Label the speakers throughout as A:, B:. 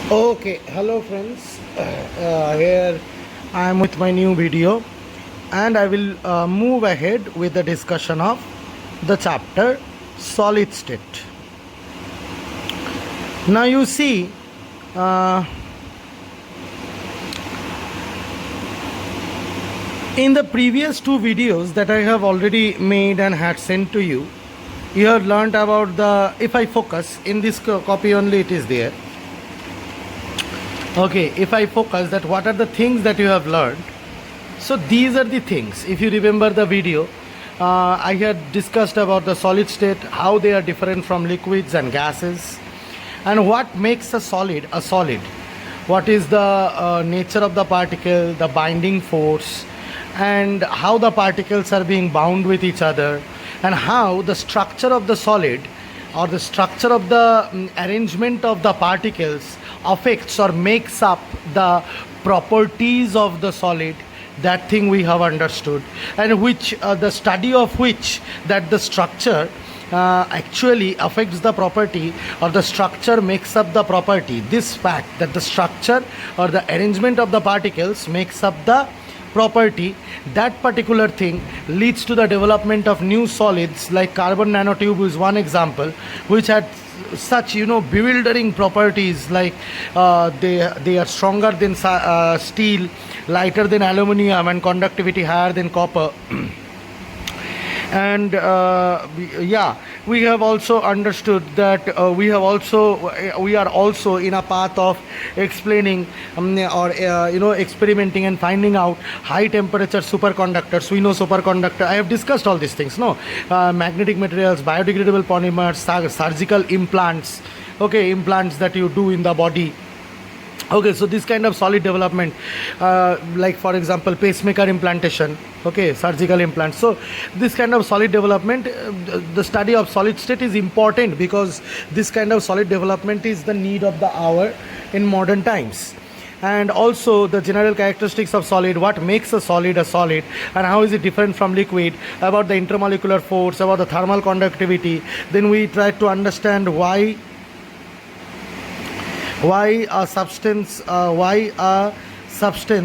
A: Okay, hello friends. Here I am with my new video, and I will move ahead with the discussion of the chapter solid state. Now, you see, uh, in the previous two videos that I have already made and had sent to you, you have learned about the, if I focus in this copy only, it is there. Okay, if I focus that what are the things that you have learned. So these are the things. If you remember the video, I had discussed about the solid state, how they are different from liquids and gases, and what makes a solid a solid. What is the nature of the particle, the binding force, and how the particles are being bound with each other, and how the structure of the solid or the structure of the arrangement of the particles affects or makes up the properties of the solid. That thing we have understood, and which the study of which that the structure actually affects the property, or the structure makes up the property. This fact that the structure or the arrangement of the particles makes up the property, that particular thing leads to the development of new solids, like carbon nanotube is one example, which had such bewildering properties, like they are stronger than steel, lighter than aluminum, and conductivity higher than copper. And yeah, we have also understood that we are also in a path of explaining or experimenting and finding out high temperature superconductors. We know superconductor, I have discussed all these things, no? Magnetic materials, biodegradable polymers, surgical implants, okay, implants that you do in the body. Okay, so this kind of solid development, like for example pacemaker implantation, okay, surgical implants. So this kind of solid development, the study of solid state is important, because this kind of solid development is the need of the hour in modern times. And also the general characteristics of solid, what makes a solid, and how is it different from liquid, about the intermolecular force, about the thermal conductivity. Then we try to understand why a substance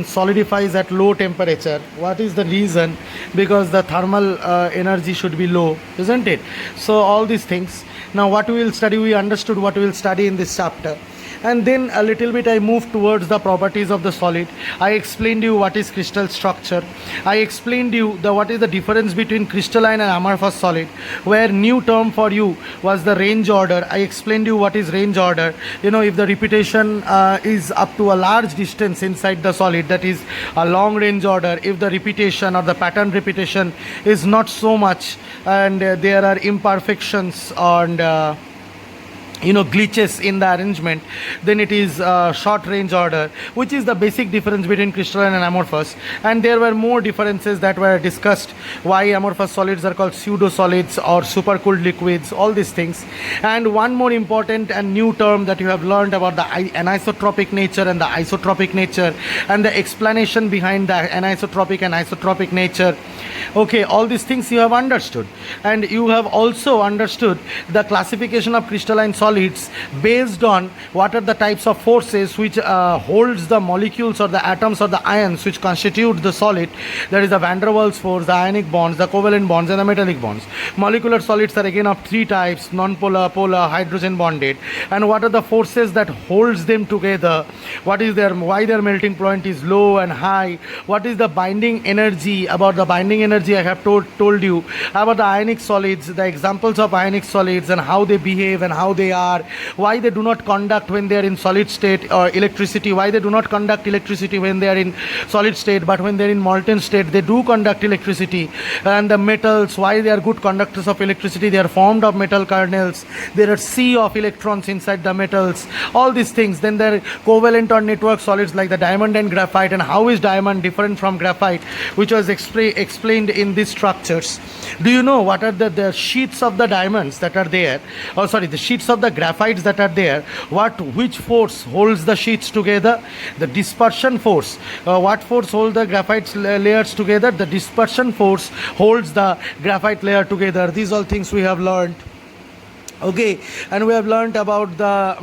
A: solidifies at low temperature. What is the reason? Because the thermal energy should be low, isn't it? So all these things. Now what we will study, we understood what we will study in this chapter. And then a little bit I moved towards the properties of the solid. I explained you what is crystal structure. I explained you what is the difference between crystalline and amorphous solid, where new term for you was the range order. I explained you what is range order. If the repetition is up to a large distance inside the solid, that is a long range order. If the repetition or the pattern repetition is not so much, and there are imperfections and glitches in the arrangement, then it is short range order, which is the basic difference between crystalline and amorphous. And there were more differences that were discussed, why amorphous solids are called pseudo solids or supercooled liquids, all these things. And one more important and new term that you have learned about the anisotropic nature and the isotropic nature, and the explanation behind the anisotropic and isotropic nature. Okay, all these things you have understood. And you have also understood the classification of crystalline solids based on what are the types of forces which holds the molecules or the atoms or the ions which constitute the solid. There is the van der Waals force, the ionic bonds, the covalent bonds, and the metallic bonds. Molecular solids are again of three types: non-polar, polar, hydrogen bonded. And what are the forces that holds them together? What is why their melting point is low and high? What is the binding energy? About the binding energy I have told you. About the ionic solids, the examples of ionic solids and how they behave and how they are, why they do not conduct when they are in solid state, or electricity, why they do not conduct electricity when they are in solid state, but when they are in molten state they do conduct electricity. And the metals, why they are good conductors of electricity, they are formed of metal kernels, there are sea of electrons inside the metals, all these things. Then there are covalent or network solids like the diamond and graphite, and how is diamond different from graphite, which was explained in these structures. Do you know what are the sheets of the diamonds that are there, the sheets of the graphites that are there? Which force holds the sheets together? The dispersion force. What force holds the graphite layers together? The dispersion force holds the graphite layer together. These all things we have learned. Okay, and we have learnt about the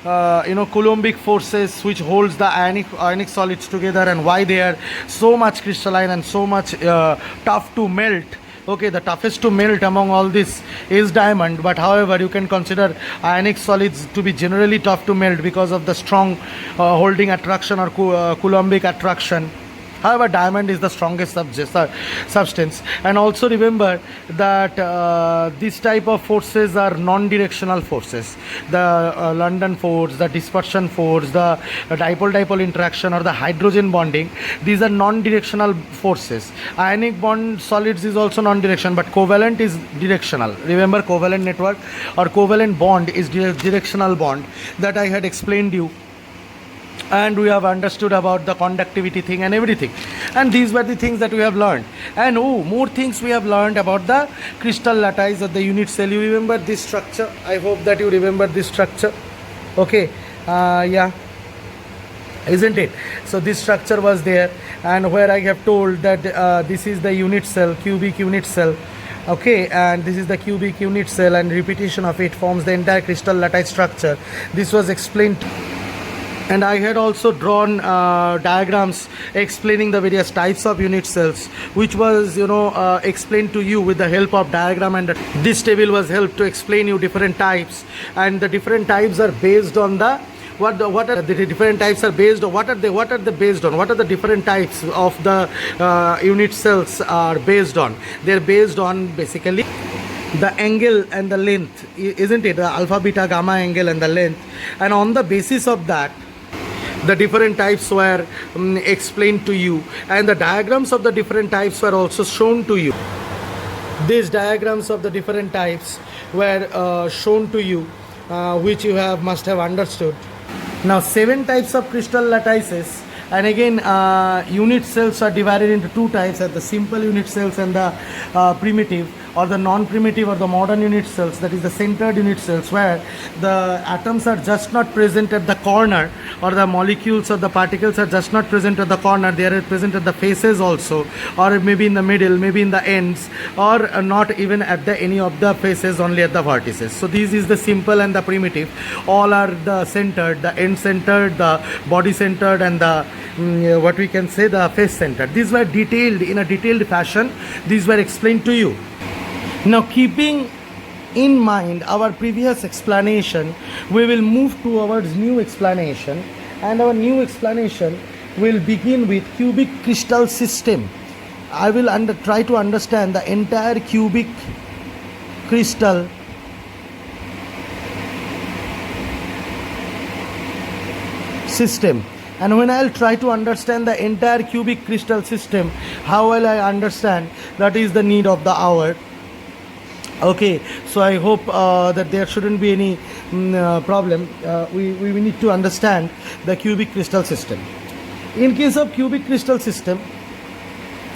A: Coulombic forces which holds the ionic solids together, and why they are so much crystalline and so much tough to melt. Okay, the toughest to melt among all this is diamond, but however you can consider ionic solids to be generally tough to melt because of the strong holding attraction or Coulombic attraction. However, diamond is the strongest substance. And also remember that this type of forces are non-directional forces. The London force, the dispersion force, the dipole-dipole interaction, or the hydrogen bonding, these are non-directional forces. Ionic bond solids is also non-directional, but covalent is directional. Remember, covalent network or covalent bond is directional bond that I had explained you. And we have understood about the conductivity thing and everything, and these were the things that we have learned. And more things we have learned about the crystal lattice of the unit cell. You remember this structure? I hope that you remember this structure. Okay, yeah, isn't it? So this structure was there, and where I have told that this is the unit cell, cubic unit cell. Okay, and this is the cubic unit cell, and repetition of it forms the entire crystal lattice structure. This was explained. And I had also drawn diagrams explaining the various types of unit cells, which was explained to you with the help of diagram, and this table was helped to explain you different types, and the different types are based on the what are the different types are based on, what are the based on, what are the different types of the unit cells are based on. They're based on basically the angle and the length, isn't it? The alpha, beta, gamma angle and the length, and on the basis of that the different types were explained to you, and the diagrams of the different types were also shown to you. These diagrams of the different types were shown to you, which you must have understood. Now 7 types of crystal lattices, and again unit cells are divided into 2 types, the simple unit cells and the primitive or the non-primitive or the modern unit cells, that is the centered unit cells, where the atoms are just not present at the corner, or the molecules or the particles are just not present at the corner, they are present at the faces also, or maybe in the middle, maybe in the ends, or not even at the any of the faces, only at the vertices. So this is the simple and the primitive. All are the centered, the end centered, the body centered, and the what we can say the face centered. These were detailed in a detailed fashion. These were explained to you. Now, keeping in mind our previous explanation, we will move towards new explanation, and our new explanation will begin with cubic crystal system. I will try to understand the entire cubic crystal system. And when I'll try to understand the entire cubic crystal system, how will I understand? That is the need of the hour. Okay, so I hope that there shouldn't be any problem. We need to understand the cubic crystal system. In case of cubic crystal system,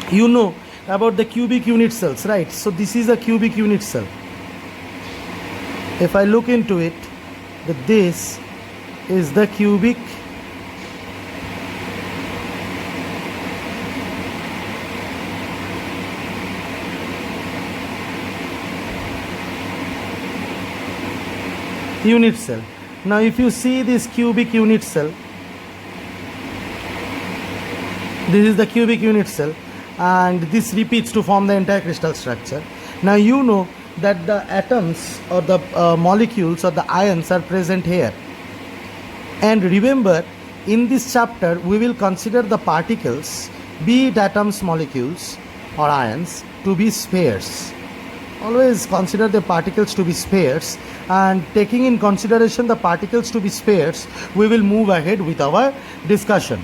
A: you know about the cubic unit cells, right? So this is a cubic unit cell. If I look into it, that this is the cubic unit cell. Now if you see this cubic unit cell, this is the cubic unit cell, and this repeats to form the entire crystal structure. Now you know that the atoms or the molecules or the ions are present here, and remember, in this chapter we will consider the particles, be it atoms, molecules or ions, to be spheres. Always consider the particles to be spheres, and taking in consideration the particles to be spheres, we will move ahead with our discussion.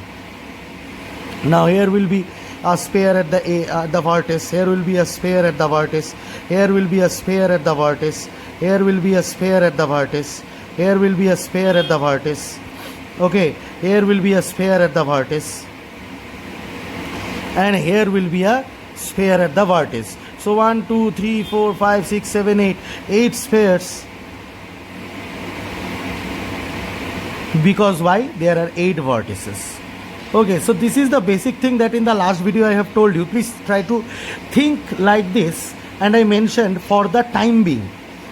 A: Now here will be a sphere at the vertex, here will be a sphere at the vertex, here will be a sphere at the vertex, here will be a sphere at the vertex, here will be a sphere at the vertex. Okay, here will be a sphere at the vertex, and here will be a sphere at the vertex. So 1, 2, 3, 4, 5, 6, 7, 8, 8 spheres. Because why? There are 8 vertices. Okay, so this is the basic thing that in the last video I have told you. Please try to think like this, and I mentioned for the time being.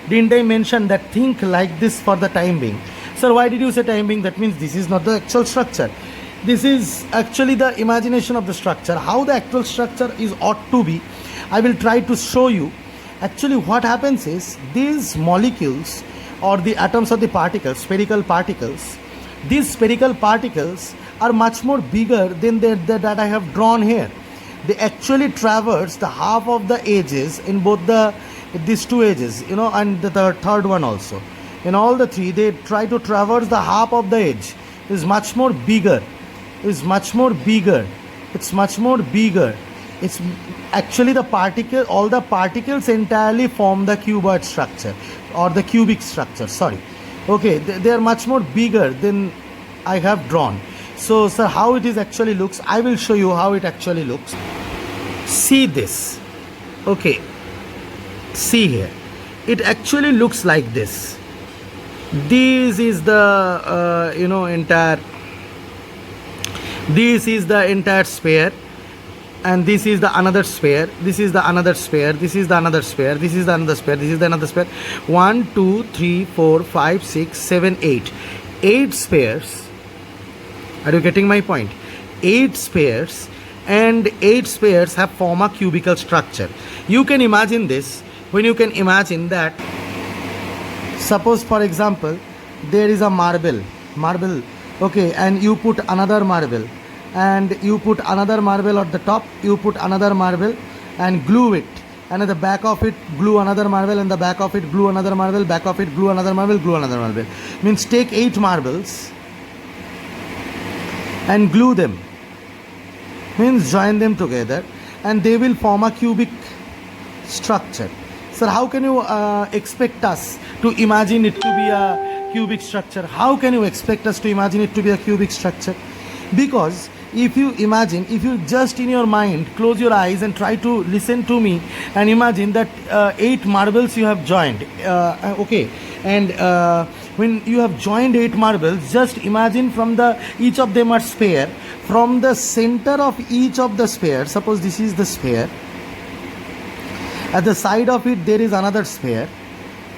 A: Didn't I mention that think like this for the time being? Sir, why did you say time being? That means this is not the actual structure. This is actually the imagination of the structure. How the actual structure is ought to be, I will try to show you. Actually, what happens is these molecules or the atoms or the particles, spherical particles, these spherical particles are much more bigger than that I have drawn here. They actually traverse the half of the edges in both these two edges, and the third one also. In all the three, they try to traverse the half of the edge. Is much more bigger. Is much more bigger. It's much more bigger. It's actually all the particles entirely form the cuboid structure or the cubic structure. Sorry. Okay, they are much more bigger than I have drawn. So, sir, how it is actually looks, I will show you how it actually looks. See this. Okay. See here. It actually looks like this. This is the entire sphere, and this is the another sphere. This is the another sphere. This is the another sphere. This is the another sphere. This is the another sphere. 1, 2, 3, 4, 5, 6, 7, 8. 8 spheres. Are you getting my point? 8 spheres, and 8 spheres have form a cubical structure. You can imagine this when you can imagine that. Suppose, for example, there is a marble, okay, and you put another marble, and you put another marble at the top, you put another marble and glue it, and at the back of it glue another marble, and the back of it glue another marble, back of it glue another marble, glue another marble. Means take 8 marbles and glue them, means join them together, and they will form a cubic structure. Sir, how can you expect us to imagine it to be a cubic structure? How can you expect us to imagine it to be a cubic structure? Because if you just in your mind close your eyes and try to listen to me and imagine that 8 marbles you have joined, okay, and when you have joined 8 marbles, just imagine each of them are sphere. From the center of each of the sphere, suppose this is the sphere, at the side of it there is another sphere,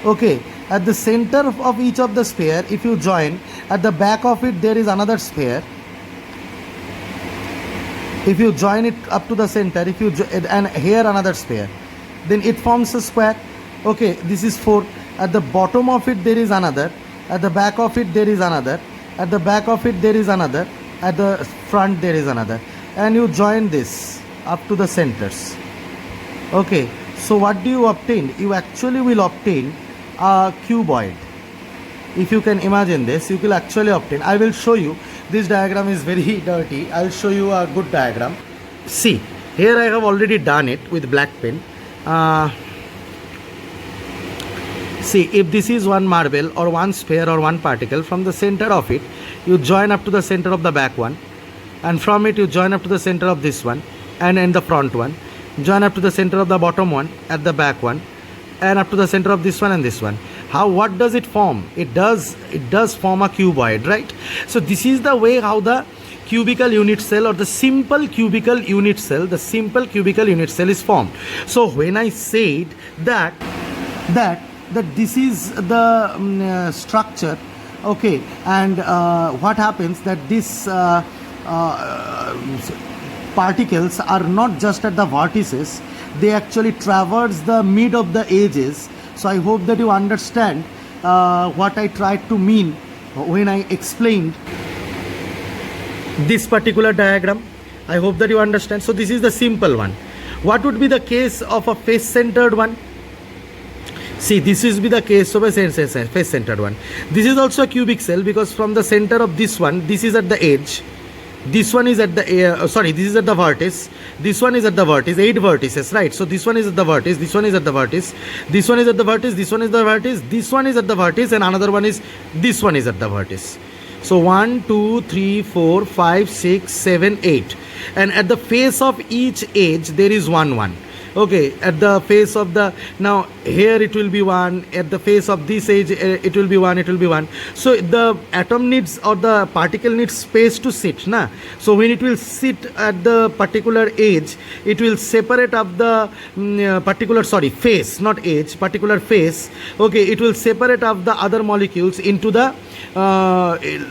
A: okay, at the center of each of the sphere, if you join, at the back of it there is another sphere. If you join it up to the center, and here another sphere, then it forms a square. Okay, this is 4. At the bottom of it there is another, at the back of it there is another, at the back of it there is another, at the front there is another, and you join this up to the centers. Okay, so what do you obtain? You actually will obtain a cuboid. If you can imagine this, you will actually obtain. I will show you. This diagram is very dirty. I will show you a good diagram. See, here I have already done it with black pen. See, if this is one marble or one sphere or one particle, from the center of it, you join up to the center of the back one, and from it you join up to the center of this one, and in the front one, join up to the center of the bottom one, at the back one, and up to the center of this one and this one. What does it form? It does form a cuboid, right? So this is the way how the cubical unit cell or the simple cubical unit cell is formed. So when I said that this is the structure, okay, and what happens that this particles are not just at the vertices, they actually traverse the mid of the edges. So I hope that you understand what I tried to mean when I explained this particular diagram. I hope that you understand. So this is the simple one. What would be the case of a face-centered one? See, this is be the case of a face-centered one. This is also a cubic cell, because from the center of this one, this is at the edge. This one is at the this is at the vertex. This one is at the vertex. 8 vertices, right? So this one is at the vertex. This one is at the vertex. This one is at the vertex. This one is the vertex. This one is at the vertex, and another one is this one is at the vertex. So 1, 2, 3, 4, 5, 6, 7, 8, and at the face of each edge there is 1, 1. Okay, at the face of the, now here it will be 1, at the face of this edge it will be 1, it will be 1. So the atom needs, or the particle needs space to sit, na. So when it will sit at the particular edge, it will separate up the particular, sorry, face, not edge, particular face. Okay, it will separate up the other molecules into the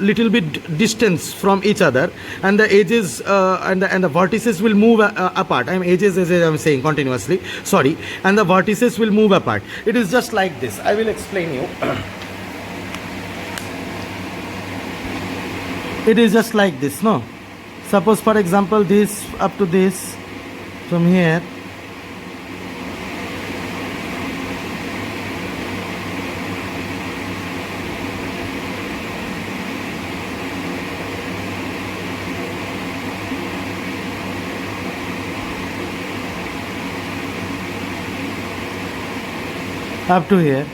A: little bit distance from each other, and the edges and the vertices will move apart. I'm edges as I'm saying continuously, sorry, and the vertices will move apart. It is just like this. I will explain you. It is just like this, no? Suppose for example this up to this, from here, up to here.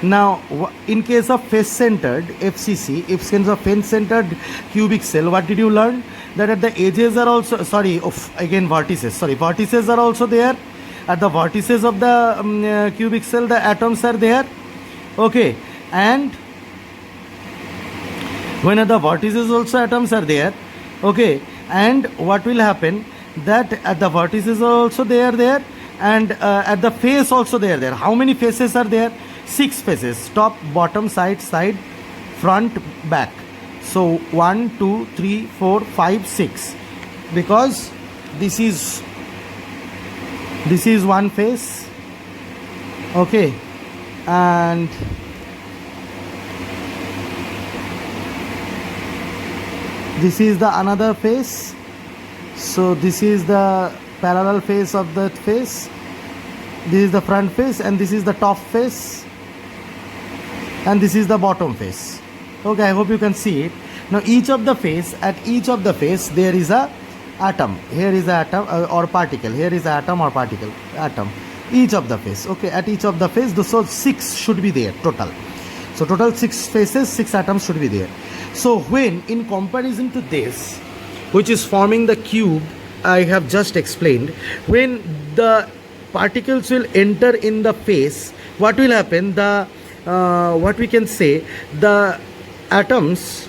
A: Now in case of face centered FCC, if case of face centered cubic cell, what did you learn? That at the edges are also, sorry, again vertices, sorry, vertices are also there. At the vertices of the cubic cell, the atoms are there. Okay, and when at the vertices also atoms are there. Okay, and what will happen, that at the vertices are also they are there, and at the face also they are there. How many faces are there? 6 faces, top, bottom, side, front, back. So 1 2 3 4 5 6, because this is one face. Okay, and this is the another face. So this is the parallel face of that face. This is the front face, and this is the top face, and this is the bottom face. Okay, I hope you can see it. Now each of the face, at each of the face there is a atom. Here is a atom or particle. Here is a atom or particle. Atom. Each of the face. Okay, at each of the face, so 6 should be there total. So total 6 faces, 6 atoms should be there. So when in comparison to this, which is forming the cube I have just explained, when the particles will enter in the face, what will happen? The what we can say, the atoms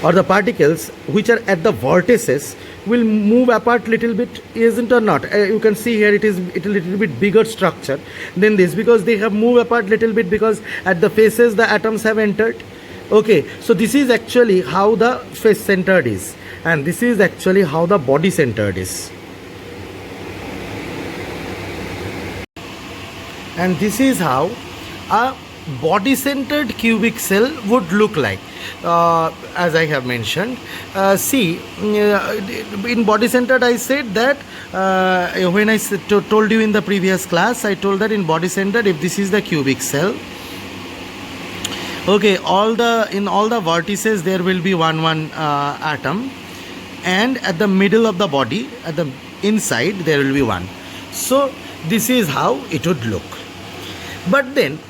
A: or the particles which are at the vertices will move apart little bit, isn't or not? You can see here it is a little bit bigger structure than this, because they have moved apart little bit, because at the faces the atoms have entered. Okay, so this is actually how the face centered is, and this is actually how the body centered is. And this is how a body centered cubic cell would look like. As I have mentioned, see, in body centered I said that when I told you in the previous class, I told that in body centered, if this is the cubic cell, okay, in all the vertices there will be one atom, and at the middle of the body, at the inside, there will be one. So this is how it would look. But then,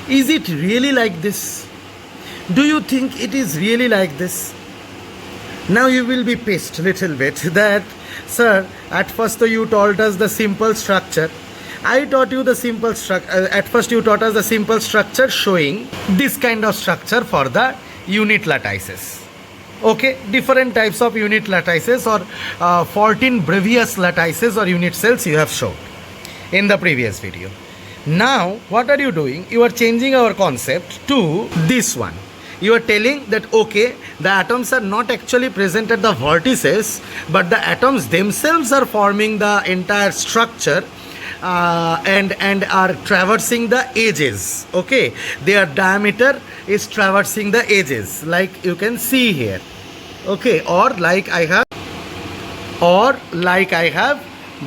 A: is it really like this? Do you think it is really like this? Now you will be pissed little bit that, sir, at first you taught us the simple structure. I taught you the simple structure. At first you taught us the simple structure showing this kind of structure for the unit lattices. Okay, different types of unit lattices, or 14 previous lattices or unit cells you have shown in the previous video. Now what are you doing? You are changing our concept to this one. You are telling that, okay, the atoms are not actually present at the vertices, but the atoms themselves are forming the entire structure, and are traversing the edges. Okay, their diameter is traversing the edges, like you can see here. Okay, or like I have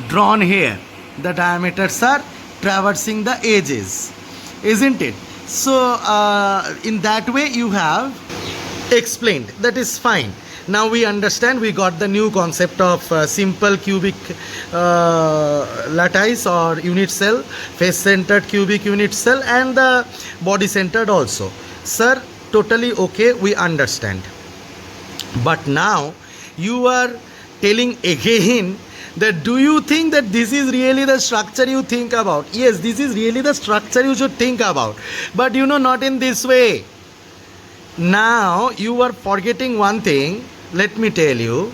A: drawn here, the diameters are traversing the edges, isn't it? So in that way you have explained. That is fine. Now we understand, we got the new concept of simple cubic lattice or unit cell, face centered cubic unit cell, and the body centered also. Sir, totally okay, we understand. But now you are telling again that do you think that this is really the structure you think about? Yes, this is really the structure you should think about. But you know, not in this way. Now you are forgetting one thing. Let me tell you.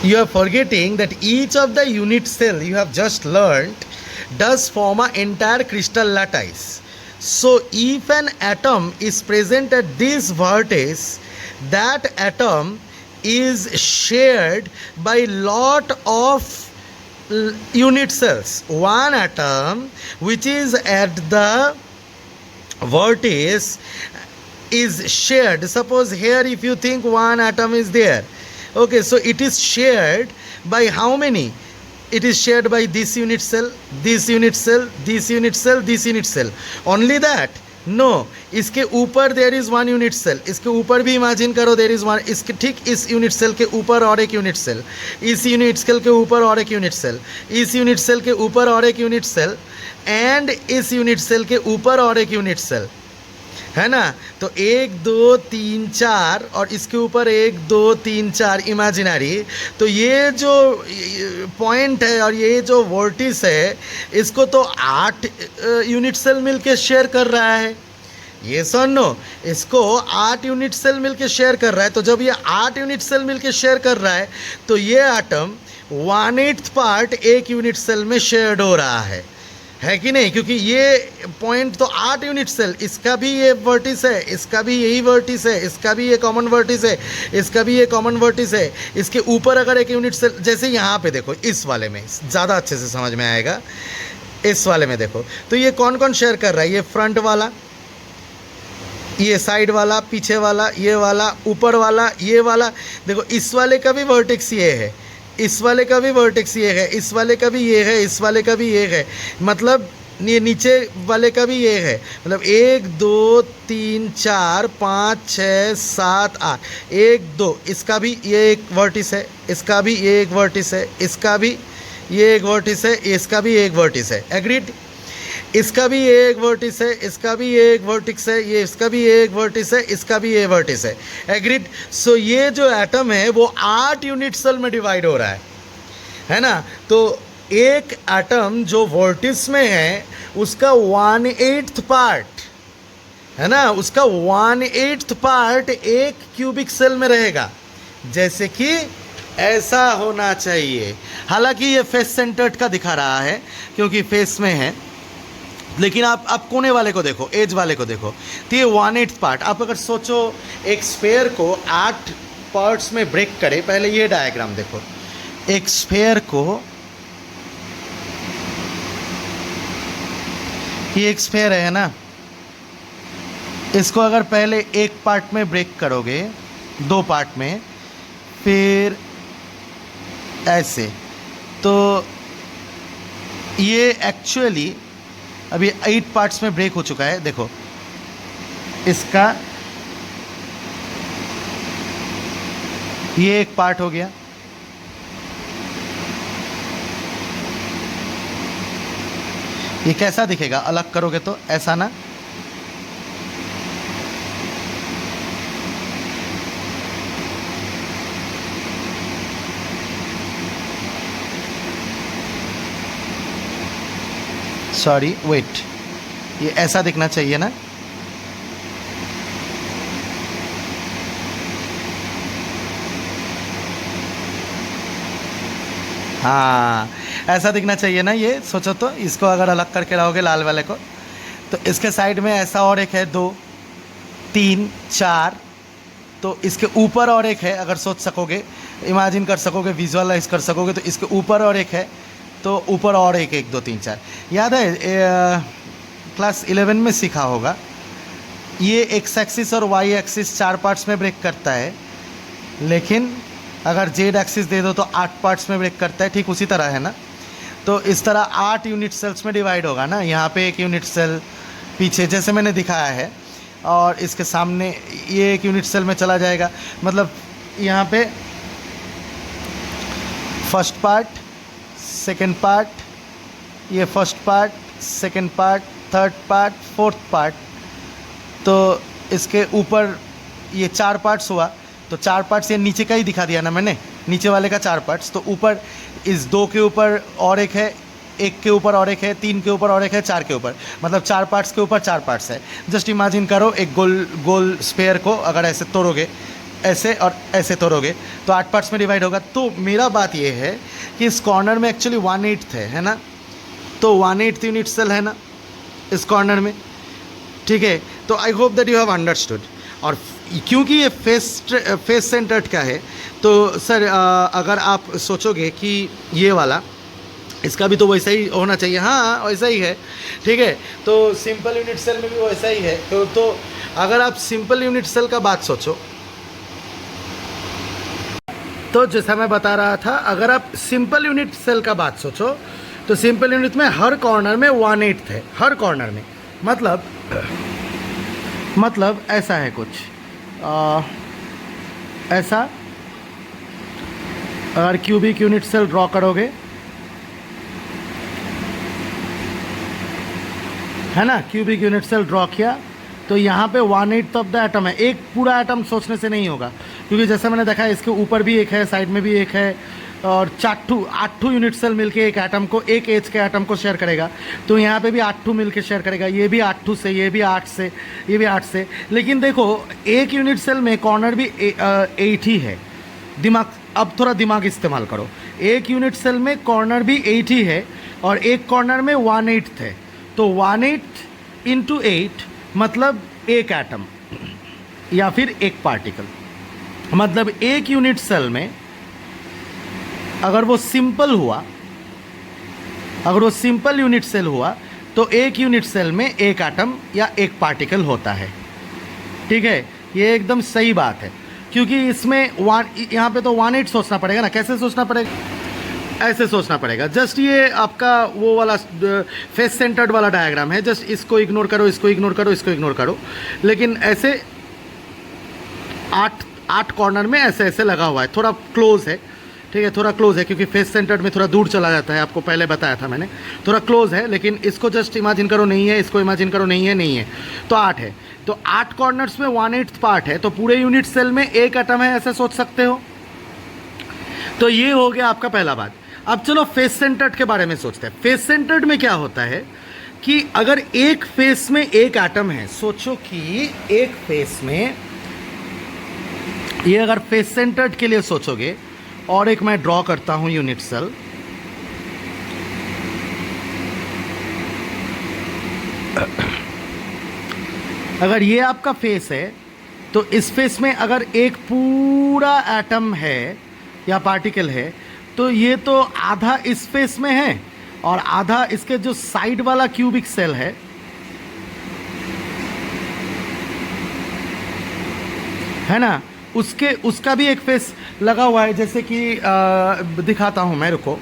A: You are forgetting that each of the unit cell you have just learnt does form an entire crystal lattice. So if an atom is present at this vertex, that atom is shared by lot of unit cells. One atom which is at the vertex is shared. Suppose here if you think one atom is there, okay, so it is shared by how many? It is shared by this unit cell, this unit cell, this unit cell, this unit cell. Only that? No. इसके ऊपर there is one unit cell. इसके ऊपर भी imagine करो there is one. इसके ठीक इस unit cell के ऊपर और एक unit cell. इस unit cell के ऊपर और एक unit cell. इस unit cell के ऊपर और एक unit cell. And इस unit cell के ऊपर और एक unit cell. है ना? तो 1 2 3 4 और इसके ऊपर 1 2 3 4 इमेजिनरी. तो ये जो पॉइंट है और ये जो वर्टिस है, इसको तो 8 यूनिट सेल मिलके शेयर कर रहा है. ये नो, इसको 8 यूनिट सेल मिलके शेयर कर रहा है. तो जब ये 8 यूनिट सेल मिलके शेयर कर रहा है, तो ये एटम 1/8 पार्ट एक यूनिट सेल में शेयर्ड हो रहा है कि नहीं? क्योंकि ये पॉइंट तो 8 यूनिट सेल, इसका भी ये वर्टिस है, इसका भी यही वर्टिस है, इसका भी ये कॉमन वर्टिस है, इसका भी ये कॉमन वर्टिस है. इसके ऊपर अगर एक यूनिट सेल, जैसे यहाँ पे देखो, इस वाले में ज़्यादा अच्छे से समझ में आएगा. इस वाले में देखो, तो ये कौन कौन शेयर कर रहा है? ये फ्रंट वाला, ये साइड वाला, पीछे वाला, ये वाला, ऊपर वाला, ये वाला. देखो इस वाले का भी वर्टेक्स ये है, इस वाले का भी वर्टेक्स ये है, इस वाले का भी ये है, इस वाले का भी ये है. मतलब ये नीचे वाले का भी ये है. मतलब 1 2 3 4 5 6 7 8, 1 2, इसका भी ये एक वर्टिस है, इसका भी ये एक वर्टिस है, इसका भी ये एक वर्टिस है, इसका भी एक वर्टिस है. एग्रीड? इसका भी ये एक वर्टिस है, इसका भी ये एक वर्टिस है, ये इसका भी ये एक वर्टिस है, इसका भी ये वर्टिस है. एग्रीड? सो ये जो एटम है वो 8 यूनिट सेल में डिवाइड हो रहा है ना? तो एक एटम जो वर्टिस में है उसका 1/8 पार्ट है ना, उसका 1/8 पार्ट एक क्यूबिक सेल में रहेगा. जैसे कि ऐसा होना चाहिए. हालांकि ये फेस सेंटर्ड का दिखा रहा है क्योंकि फेस में है, लेकिन आप कोने वाले को देखो, एज वाले को देखो, तो ये 1/8 पार्ट. आप अगर सोचो एक स्फेयर को 8 पार्ट्स में ब्रेक करे, पहले ये डायग्राम देखो. एक स्फेयर को, ये एक स्फेयर है ना, इसको अगर पहले एक पार्ट में ब्रेक करोगे, 2 पार्ट में, फिर ऐसे, तो ये एक्चुअली अभी 8 पार्ट्स में ब्रेक हो चुका है. देखो इसका ये एक पार्ट हो गया, ये कैसा दिखेगा अलग करोगे तो? ऐसा ना. सॉरी वेट, ये ऐसा दिखना चाहिए ना. हाँ, ऐसा दिखना चाहिए ना. ये सोचो तो, इसको अगर अलग करके रहोगे लाल वाले को, तो इसके साइड में ऐसा और एक है, 2 3 4, तो इसके ऊपर और एक है. अगर सोच सकोगे, इमेजिन कर सकोगे, विजुअलाइज कर सकोगे, तो इसके ऊपर और एक है, तो ऊपर और एक 1 2 3 4. याद है क्लास 11 में सीखा होगा. ये एक्स एक्सिस और वाई एक्सिस 4 पार्ट्स में ब्रेक करता है, लेकिन अगर जेड एक्सिस दे दो तो 8 पार्ट्स में ब्रेक करता है. ठीक उसी तरह है ना. तो इस तरह 8 यूनिट सेल्स में डिवाइड होगा ना. यहाँ पे एक यूनिट सेल पीछे जैसे मैंने दिखाया है, और इसके सामने ये एक यूनिट सेल में चला जाएगा. मतलब यहाँ पे फर्स्ट पार्ट, सेकेंड पार्ट, ये first part, second part, third part, fourth part. तो इसके ऊपर ये 4 पार्ट्स हुआ, तो 4 पार्ट्स ये नीचे का ही दिखा दिया ना मैंने. नीचे वाले का 4 पार्ट्स, तो ऊपर इस 2 के ऊपर और एक है, 1 के ऊपर और एक है, 3 के ऊपर और एक है, 4 के ऊपर, मतलब 4 पार्ट्स के ऊपर 4 पार्ट्स है। जस्ट इमेजिन करो एक गोल गोल स्पेयर को अगर ऐसे तोड़ोगे, ऐसे और ऐसे तोड़ोगे तो 8 पार्ट्स में डिवाइड होगा। तो मेरा बात ये है कि इस कॉर्नर में एक्चुअली 1/8 है ना, तो 1/8 यूनिट सेल है ना इस कॉर्नर में, ठीक है। तो I hope that you have understood. और क्योंकि ये फेस सेंटर्ड का है, तो सर अगर आप सोचोगे कि ये वाला इसका भी तो वैसा ही होना चाहिए, हाँ वैसा ही है, ठीक है। तो सिंपल यूनिट सेल में भी वैसा ही है। तो अगर आप सिंपल यूनिट सेल का बात सोचो, तो जैसा मैं बता रहा था, अगर आप सिंपल यूनिट सेल का बात सोचो तो सिंपल यूनिट में हर कॉर्नर में 1/8 है, हर कॉर्नर में। मतलब ऐसा है कुछ ऐसा। अगर क्यूबिक यूनिट सेल ड्रॉ करोगे, है ना, क्यूबिक यूनिट सेल ड्रॉ किया तो यहाँ पे 1/8 ऑफ द एटम है। एक पूरा एटम सोचने से नहीं होगा, क्योंकि जैसे मैंने देखा है इसके ऊपर भी एक है, साइड में भी एक है, और 8 यूनिट सेल मिलके एक एटम को, एक एज के एटम को शेयर करेगा। तो यहाँ पे भी 8 मिलके शेयर करेगा, ये भी 8 से, ये भी 8 से, ये भी 8 से। लेकिन देखो एक यूनिट सेल में कॉर्नर भी 8 ही है। दिमाग, अब थोड़ा दिमाग इस्तेमाल करो। एक यूनिट सेल में कॉर्नर भी 8 ही है और एक कॉर्नर में 1/8 थे, तो 1/8 इंटू 8 मतलब एक एटम या फिर एक पार्टिकल। मतलब एक यूनिट सेल में अगर वो सिंपल हुआ, अगर वो सिंपल यूनिट सेल हुआ तो एक यूनिट सेल में एक एटम या एक पार्टिकल होता है, ठीक है। ये एकदम सही बात है, क्योंकि इसमें यहाँ पे तो 1/8 सोचना पड़ेगा ना। कैसे सोचना पड़ेगा? ऐसे सोचना पड़ेगा। जस्ट ये आपका वो वाला फेस सेंटर्ड वाला डायग्राम है, जस्ट इसको इग्नोर करो, इसको इग्नोर करो, इसको इग्नोर करो। लेकिन ऐसे 8 कॉर्नर में ऐसे ऐसे लगा हुआ है, थोड़ा क्लोज है, ठीक है, थोड़ा क्लोज है, क्योंकि फेस सेंटर्ड में थोड़ा दूर चला जाता है, आपको पहले बताया था मैंने, थोड़ा क्लोज है। लेकिन इसको जस्ट इमेजिन करो नहीं है, इसको इमेजिन करो नहीं है, नहीं है, तो 8 है। तो 8 कॉर्नर्स में 1/8 पार्ट है, तो पूरे यूनिट सेल में एक एटम है, ऐसे सोच सकते हो। तो ये हो गया आपका पहला बात। अब चलो फेस सेंटर्ड के बारे में सोचते हैं। फेस सेंटर्ड में क्या होता है कि अगर एक फेस में एक एटम है, सोचो कि एक फेस में, ये अगर फेस सेंटर्ड के लिए सोचोगे, और एक मैं ड्रॉ करता हूं यूनिट सेल, अगर ये आपका फेस है तो इस फेस में अगर एक पूरा एटम है या पार्टिकल है, तो ये तो आधा इस फेस में है और आधा इसके जो साइड वाला क्यूबिक सेल है ना, उसका भी एक फेस लगा हुआ है। जैसे कि दिखाता हूं मैं, रुको।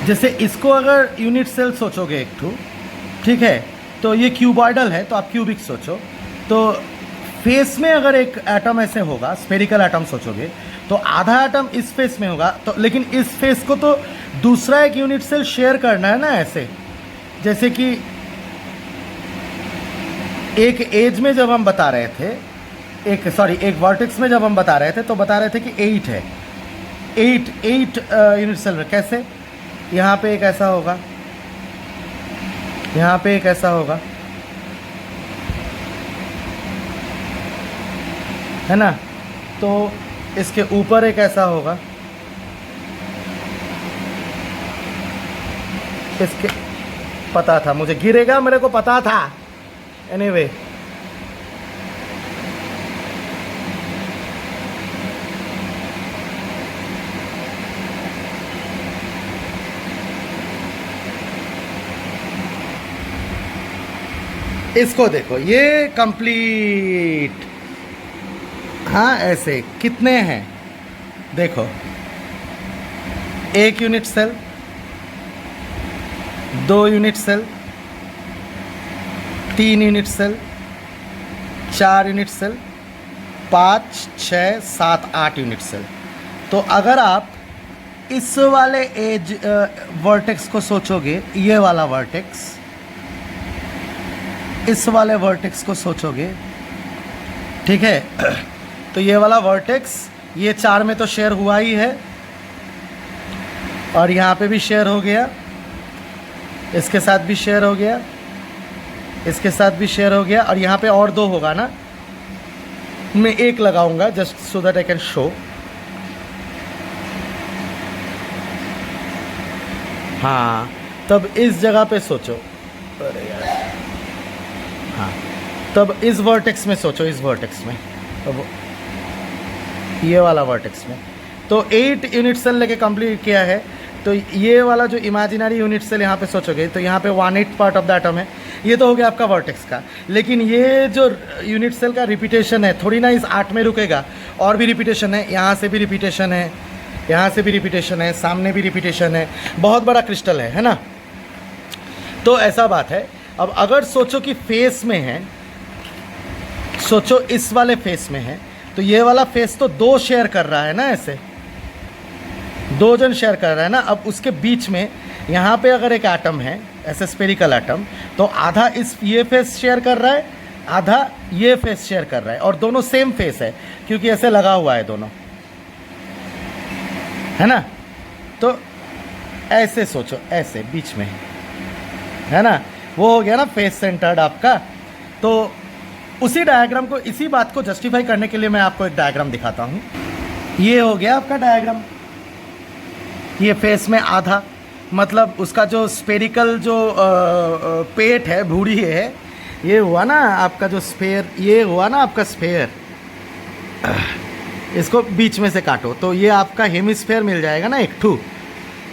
A: जैसे इसको अगर यूनिट सेल सोचोगे एक ठो, ठीक है, तो ये क्यूबॉइडल है, तो आप क्यूबिक सोचो। तो फेस में अगर एक एटम ऐसे होगा, स्फेरिकल एटम सोचोगे, तो आधा एटम इस फेस में होगा, तो लेकिन इस फेस को तो दूसरा एक यूनिट सेल शेयर करना है ना, ऐसे। जैसे कि एक एज में जब हम बता रहे थे, एक वर्टेक्स में जब हम बता रहे थे, तो बता रहे थे कि 8 है, 8 यूनिट सेल। कैसे? यहाँ पे एक ऐसा होगा, यहाँ पे एक ऐसा होगा, है ना, तो इसके ऊपर एक ऐसा होगा, इसके पता था मुझे गिरेगा, मेरे को पता था। एनीवे इसको देखो, ये कंप्लीट, हाँ ऐसे कितने हैं देखो, एक unit cell, 2 unit cell, 3 unit cell, 4 unit cell, 5, 6, 7, 8 unit cell. तो अगर आप इस वाले एज वर्टेक्स को सोचोगे, ये वाला वर्टेक्स, इस वाले वर्टेक्स को सोचोगे, ठीक है, तो ये वाला वर्टेक्स ये 4 में तो शेयर हुआ ही है, और यहाँ पे भी शेयर हो गया, इसके साथ भी शेयर हो गया, इसके साथ भी शेयर हो गया, और यहाँ पे और 2 होगा ना, मैं 1 लगाऊंगा just so that I can show. हाँ, तब इस जगह पे सोचो, अरे यार, हाँ, तब इस वर्टेक्स में सोचो, इस वर्टेक्स में, तब ये वाला वर्टेक्स में। तो 8 यूनिट सेल लेके कंप्लीट किया है, तो ये वाला जो इमेजिनरी यूनिट सेल यहाँ पे सोचोगे तो यहाँ पे 1/8 पार्ट ऑफ द एटम है, ये तो हो गया आपका वर्टेक्स का। लेकिन ये जो यूनिट सेल का रिपीटेशन है, थोड़ी ना इस 8 में रुकेगा, और भी रिपीटेशन है, यहाँ से भी रिपीटेशन है, यहाँ से भी रिपीटेशन है, सामने भी रिपीटेशन है, बहुत बड़ा क्रिस्टल है ना। तो ऐसा बात है। अब अगर सोचो कि फेस में है, सोचो इस वाले फेस में है, तो ये वाला फेस तो 2 शेयर कर रहा है ना, ऐसे 2 जन शेयर कर रहा है ना। अब उसके बीच में यहाँ पे अगर एक एटम है, ऐसे स्पेरिकल एटम, तो आधा ये फेस शेयर कर रहा है, आधा ये फेस शेयर कर रहा है, और दोनों सेम फेस है क्योंकि ऐसे लगा हुआ है दोनों, है ना। तो ऐसे सोचो, ऐसे बीच में, है ना, वो हो गया ना फेस सेंटर्ड आपका। तो उसी डायग्राम को, इसी बात को जस्टिफाई करने के लिए मैं आपको एक डायग्राम दिखाता हूँ। ये हो गया आपका डायग्राम, ये फेस में आधा, मतलब उसका जो स्पेरिकल जो पेट है, भूरी है, ये हुआ ना आपका जो स्फेयर, ये हुआ ना आपका स्फेयर, इसको बीच में से काटो तो ये आपका हेमिस्फेयर मिल जाएगा ना, एक ठू।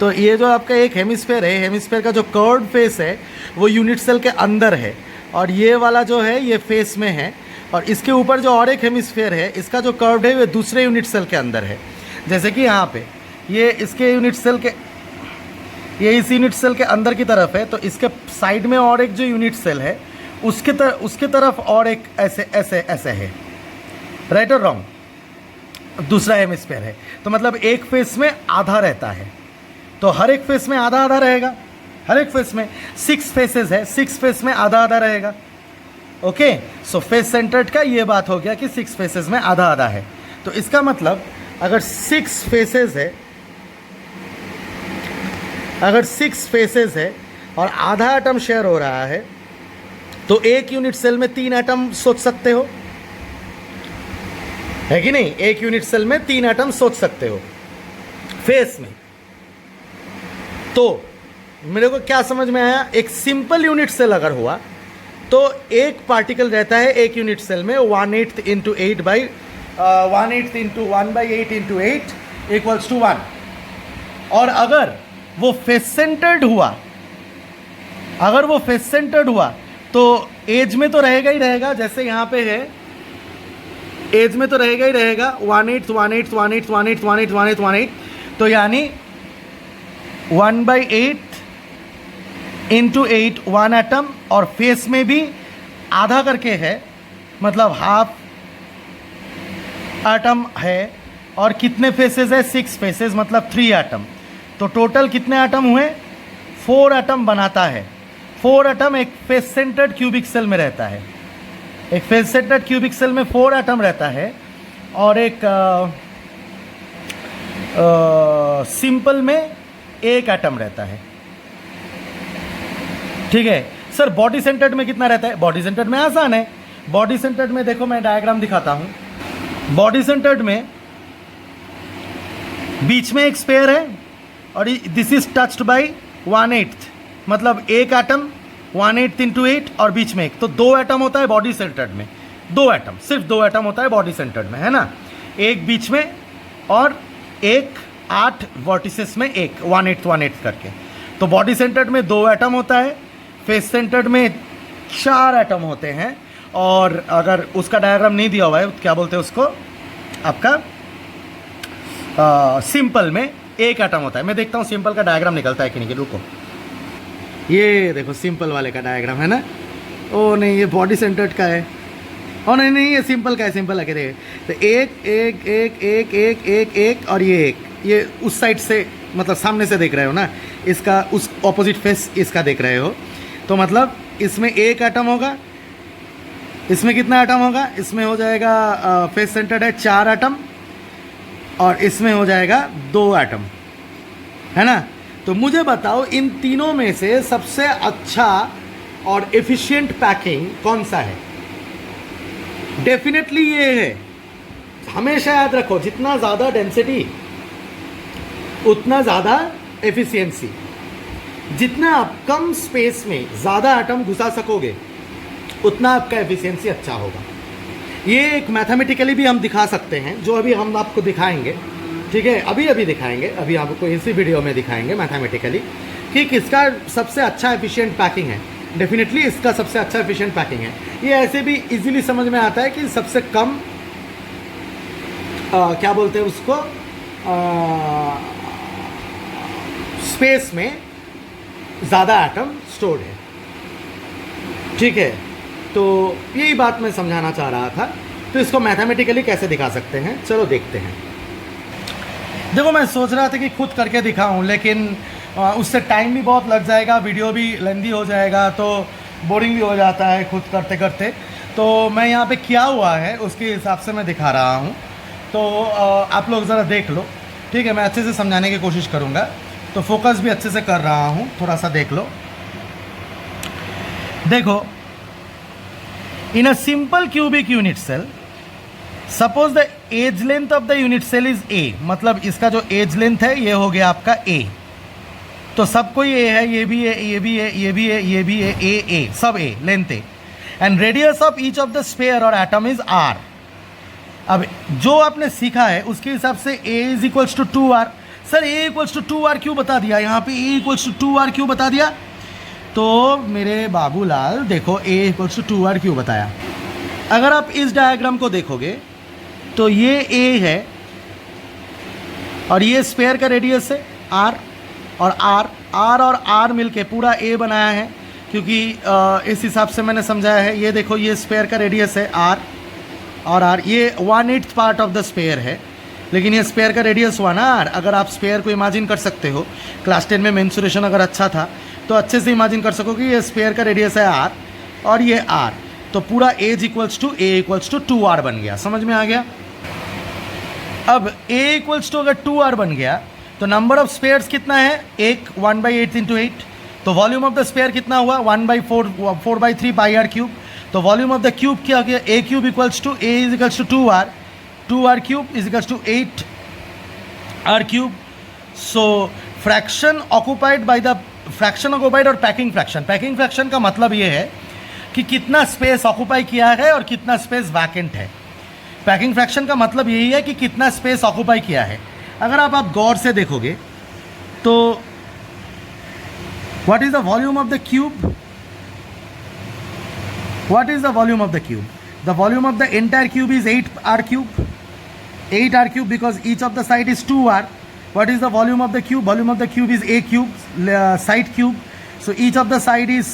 A: तो ये जो आपका एक हेमिस्फेयर है, हेमिस्फेयर का जो कर्व्ड फेस है वो यूनिट सेल के अंदर है, और ये वाला जो है ये फेस में है, और इसके ऊपर जो और एक हेमिस्फेयर है, इसका जो कर्व्ड है वो दूसरे यूनिट सेल के अंदर है। जैसे कि यहाँ पे ये इसके यूनिट सेल के, ये इस यूनिट सेल के अंदर की तरफ है, तो इसके साइड में और एक जो यूनिट सेल है उसके तरफ और एक ऐसे ऐसे ऐसे है, राइट और रॉन्ग, दूसरा हेमिस्फेयर है। तो मतलब एक फेस में आधा रहता है, तो हर एक फेस में आधा आधा रहेगा, हर एक फेस में 6 फेसेस है, 6 फेस में आधा आधा रहेगा। ओके, सो फेस सेंटर्ड का ये बात हो गया कि 6 फेसेस में आधा आधा है। तो इसका मतलब अगर 6 फेसेस है, अगर 6 फेसेस है और आधा एटम शेयर हो रहा है, तो एक यूनिट सेल में 3 एटम सोच सकते हो, है कि नहीं। एक यूनिट सेल में 3 एटम सोच सकते हो फेस में। तो मेरे को क्या समझ में आया, एक सिंपल यूनिट सेल अगर हुआ तो एक पार्टिकल रहता है एक यूनिट सेल में 1/8 into 8 by 1/8 into 1/8 into 8 equals to 1। और अगर वो फेस सेंटर्ड हुआ, अगर वो फेस सेंटर्ड हुआ तो एज में तो रहेगा ही रहेगा, जैसे यहाँ पे है एज में तो रहेगा ही रहेगा 1/8 1/8 1/8 1/8 1/8 1/8 1/8, तो यानी 1/8 इंटू 8 1 एटम, और फेस में भी आधा करके है, मतलब हाफ एटम है। और कितने फेसेस है, 6 फेसेस, मतलब 3 एटम। तो टोटल कितने एटम हुए, 4 एटम बनाता है। 4 एटम एक फेस सेंटर्ड क्यूबिक सेल में रहता है, एक फेस सेंटर्ड क्यूबिक सेल में 4 एटम रहता है, और एक सिंपल में 1 एटम रहता है। ठीक है सर, बॉडी सेंटर्ड में कितना रहता है, बॉडी सेंटर्ड में आसान है। बॉडी सेंटर्ड में देखो मैं डायग्राम दिखाता हूं। बॉडी सेंटर्ड में बीच में एक स्पेयर है, और दिस इज टच्ड बाय 1/8, मतलब 1 एटम 1/8 इंटू 8, और बीच में एक, तो 2 एटम होता है बॉडी सेंटर्ड में, 2 एटम, सिर्फ 2 एटम होता है बॉडी सेंटर्ड में, है ना। एक बीच में और एक 8 वर्टिसेस में, एक 1/8 1/8 करके। तो बॉडी सेंटर्ड में 2 एटम होता है, फेस सेंटर्ड में 4 एटम होते हैं। और अगर उसका डायग्राम नहीं दिया हुआ है, क्या बोलते हैं उसको, आपका सिंपल में 1 एटम होता है। मैं देखता हूँ सिंपल का डायग्राम निकलता है कि नहीं, रुको। ये देखो सिंपल वाले का डायग्राम है ना। ओ नहीं, ये बॉडी सेंटर्ड का है। ओ नहीं नहीं, ये सिंपल का है, सिंपल है। देखिए तो एक एक एक एक एक एक एक और ये एक, ये उस साइड से, मतलब सामने से देख रहे हो ना, इसका उस ऑपोजिट फेस इसका देख रहे हो। तो मतलब इसमें 1 एटम होगा, इसमें कितना एटम होगा, इसमें हो जाएगा फेस सेंटर्ड है 4 एटम, और इसमें हो जाएगा 2 एटम, है ना। तो मुझे बताओ इन तीनों में से सबसे अच्छा और एफिशिएंट पैकिंग कौन सा है? डेफिनेटली ये है। हमेशा याद रखो, जितना ज़्यादा डेंसिटी उतना ज़्यादा एफिशिएंसी। जितना आप कम स्पेस में ज़्यादा एटम घुसा सकोगे उतना आपका एफिशिएंसी अच्छा होगा। ये एक मैथमेटिकली भी हम दिखा सकते हैं, जो अभी हम आपको दिखाएंगे, ठीक है, अभी दिखाएंगे, अभी आपको इसी वीडियो में दिखाएंगे मैथमेटिकली कि किसका सबसे अच्छा एफिशिएंट पैकिंग है। डेफिनेटली इसका सबसे अच्छा एफिशिएंट पैकिंग है। ये ऐसे भी इजीली समझ में आता है कि सबसे कम क्या बोलते हैं उसको, स्पेस में ज़्यादा एटम स्टोर्ड है, ठीक है। तो यही बात मैं समझाना चाह रहा था। तो इसको मैथमेटिकली कैसे दिखा सकते हैं, चलो देखते हैं। देखो, मैं सोच रहा था कि खुद करके दिखाऊं, लेकिन उससे टाइम भी बहुत लग जाएगा, वीडियो भी लेंदी हो जाएगा, तो बोरिंग भी हो जाता है खुद करते करते। तो मैं यहाँ पे क्या हुआ है उसके हिसाब से मैं दिखा रहा हूँ। तो आप लोग ज़रा देख लो, ठीक है। मैं अच्छे से समझाने की कोशिश करूँगा, तो फोकस भी अच्छे से कर रहा हूँ, थोड़ा सा देख लो। देखो, in a simple cubic unit cell, suppose the edge length of the unit cell is a, मतलब इसका जो एज लेंथ है ये हो गया आपका ए। तो सब कोई ए है, ये भी है, ये भी है, ये भी है, ये भी है, ए सब a, length a. And radius of each of the sphere और एटम इज आर। अब जो आपने सीखा है उसके हिसाब से a is equals to 2r। Sir a equals to 2r क्यों बता दिया यहाँ पे? ए इक्वल्स टू 2r क्यों बता दिया? तो मेरे बाबूलाल देखो, ए इक्वल्स टू 2r क्यों बताया? अगर आप इस डायग्राम को देखोगे तो ये ए है और ये स्फीयर का रेडियस है r, और r और r मिलके पूरा ए बनाया है, क्योंकि इस हिसाब से मैंने समझाया है। ये देखो, ये स्फीयर का रेडियस है r और r, ये 1/8 पार्ट ऑफ द स्फीयर है, लेकिन ये स्फीयर का रेडियस हुआ ना r। अगर आप स्फीयर को इमेजिन कर सकते हो, क्लास 10 में मेंसुरेशन अगर अच्छा था तो अच्छे से इमेजिन कर सकोगे, ये स्फीयर का रेडियस है r और ये r, तो पूरा edge equals to a equals to 2r बन गया। समझ में आ गया? अब a इक्वल्स टू अगर 2r बन गया तो नंबर ऑफ स्फीयर्स कितना है? एक 1/8 इंटू 8। तो वॉल्यूम ऑफ द स्फीयर कितना हुआ? 1/4 पाई r क्यूब। तो वॉल्यूम ऑफ द क्यूब क्या हो गया? a cube equals to a is equals to 2r, 2r cube is equals to 8r cube. So fraction occupied by the fraction occupied और packing fraction. Packing fraction का मतलब ये है कि कितना स्पेस ऑक्यूपाई किया है और कितना स्पेस वैकेंट है। पैकिंग फ्रैक्शन का मतलब यही है कि कितना स्पेस ऑक्यूपाई किया है। अगर आप गौर से देखोगे तो what is the volume of the cube? What is the volume of the cube? The volume of the entire cube is 8r cube, 8r cube, because each of the side is 2r. What is the volume of the cube? Volume of the cube is a cube, side cube. So each of the side is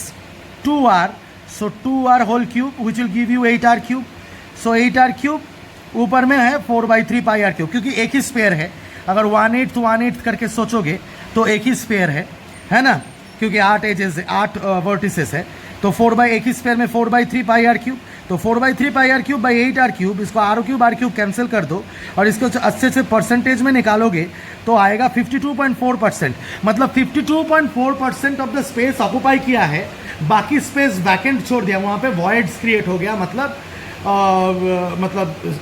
A: 2r. So 2r whole cube, which will give you 8r cube. So 8r cube ऊपर में है 4/3 पाई r cube, क्योंकि एक ही spare है। अगर 1/8 1/8 करके सोचोगे तो एक ही स्पेयर है ना, क्योंकि 8 एजेस 8 वर्टिसेस है। तो 4 बाई एक ही स्पेयर में 4/3 पाई r क्यूब। तो 4/3 पाई r cube by 8r cube, इसको r क्यूब कैंसिल कर दो और इसको अच्छे से परसेंटेज में निकालोगे तो आएगा 52.4%। मतलब 52.4% ऑफ द स्पेस ऑक्यूपाई किया है, बाकी स्पेस वैकेंट छोड़ दिया, वहाँ पे वॉइड्स क्रिएट हो गया, मतलब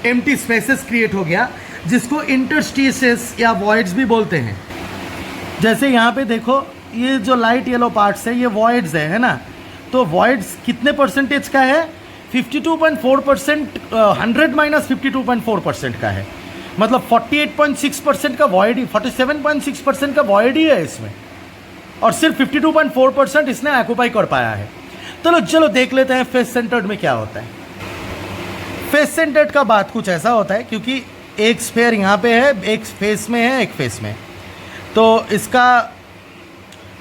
A: एम्प्टी स्पेसेस क्रिएट हो गया, जिसको इंटरस्टिसेस या वॉइड्स भी बोलते हैं। जैसे यहाँ पे देखो, ये जो लाइट येलो पार्ट्स है ये वॉइड्स है ना। तो वॉइड्स कितने परसेंटेज का है? 52.4%, 100 माइनस 52.4% का है, मतलब 48.6% का वॉइड ही, 47.6% का वॉइड ही है इसमें, और सिर्फ 52.4% इसने ऑक्यूपाई कर पाया है। चलो देख लेते हैं फेस सेंटर्ड में क्या होता है। फेस सेंटर्ड का बात कुछ ऐसा होता है, क्योंकि एक स्फीयर यहाँ पे है, एक फेस में है, एक फेस में, तो इसका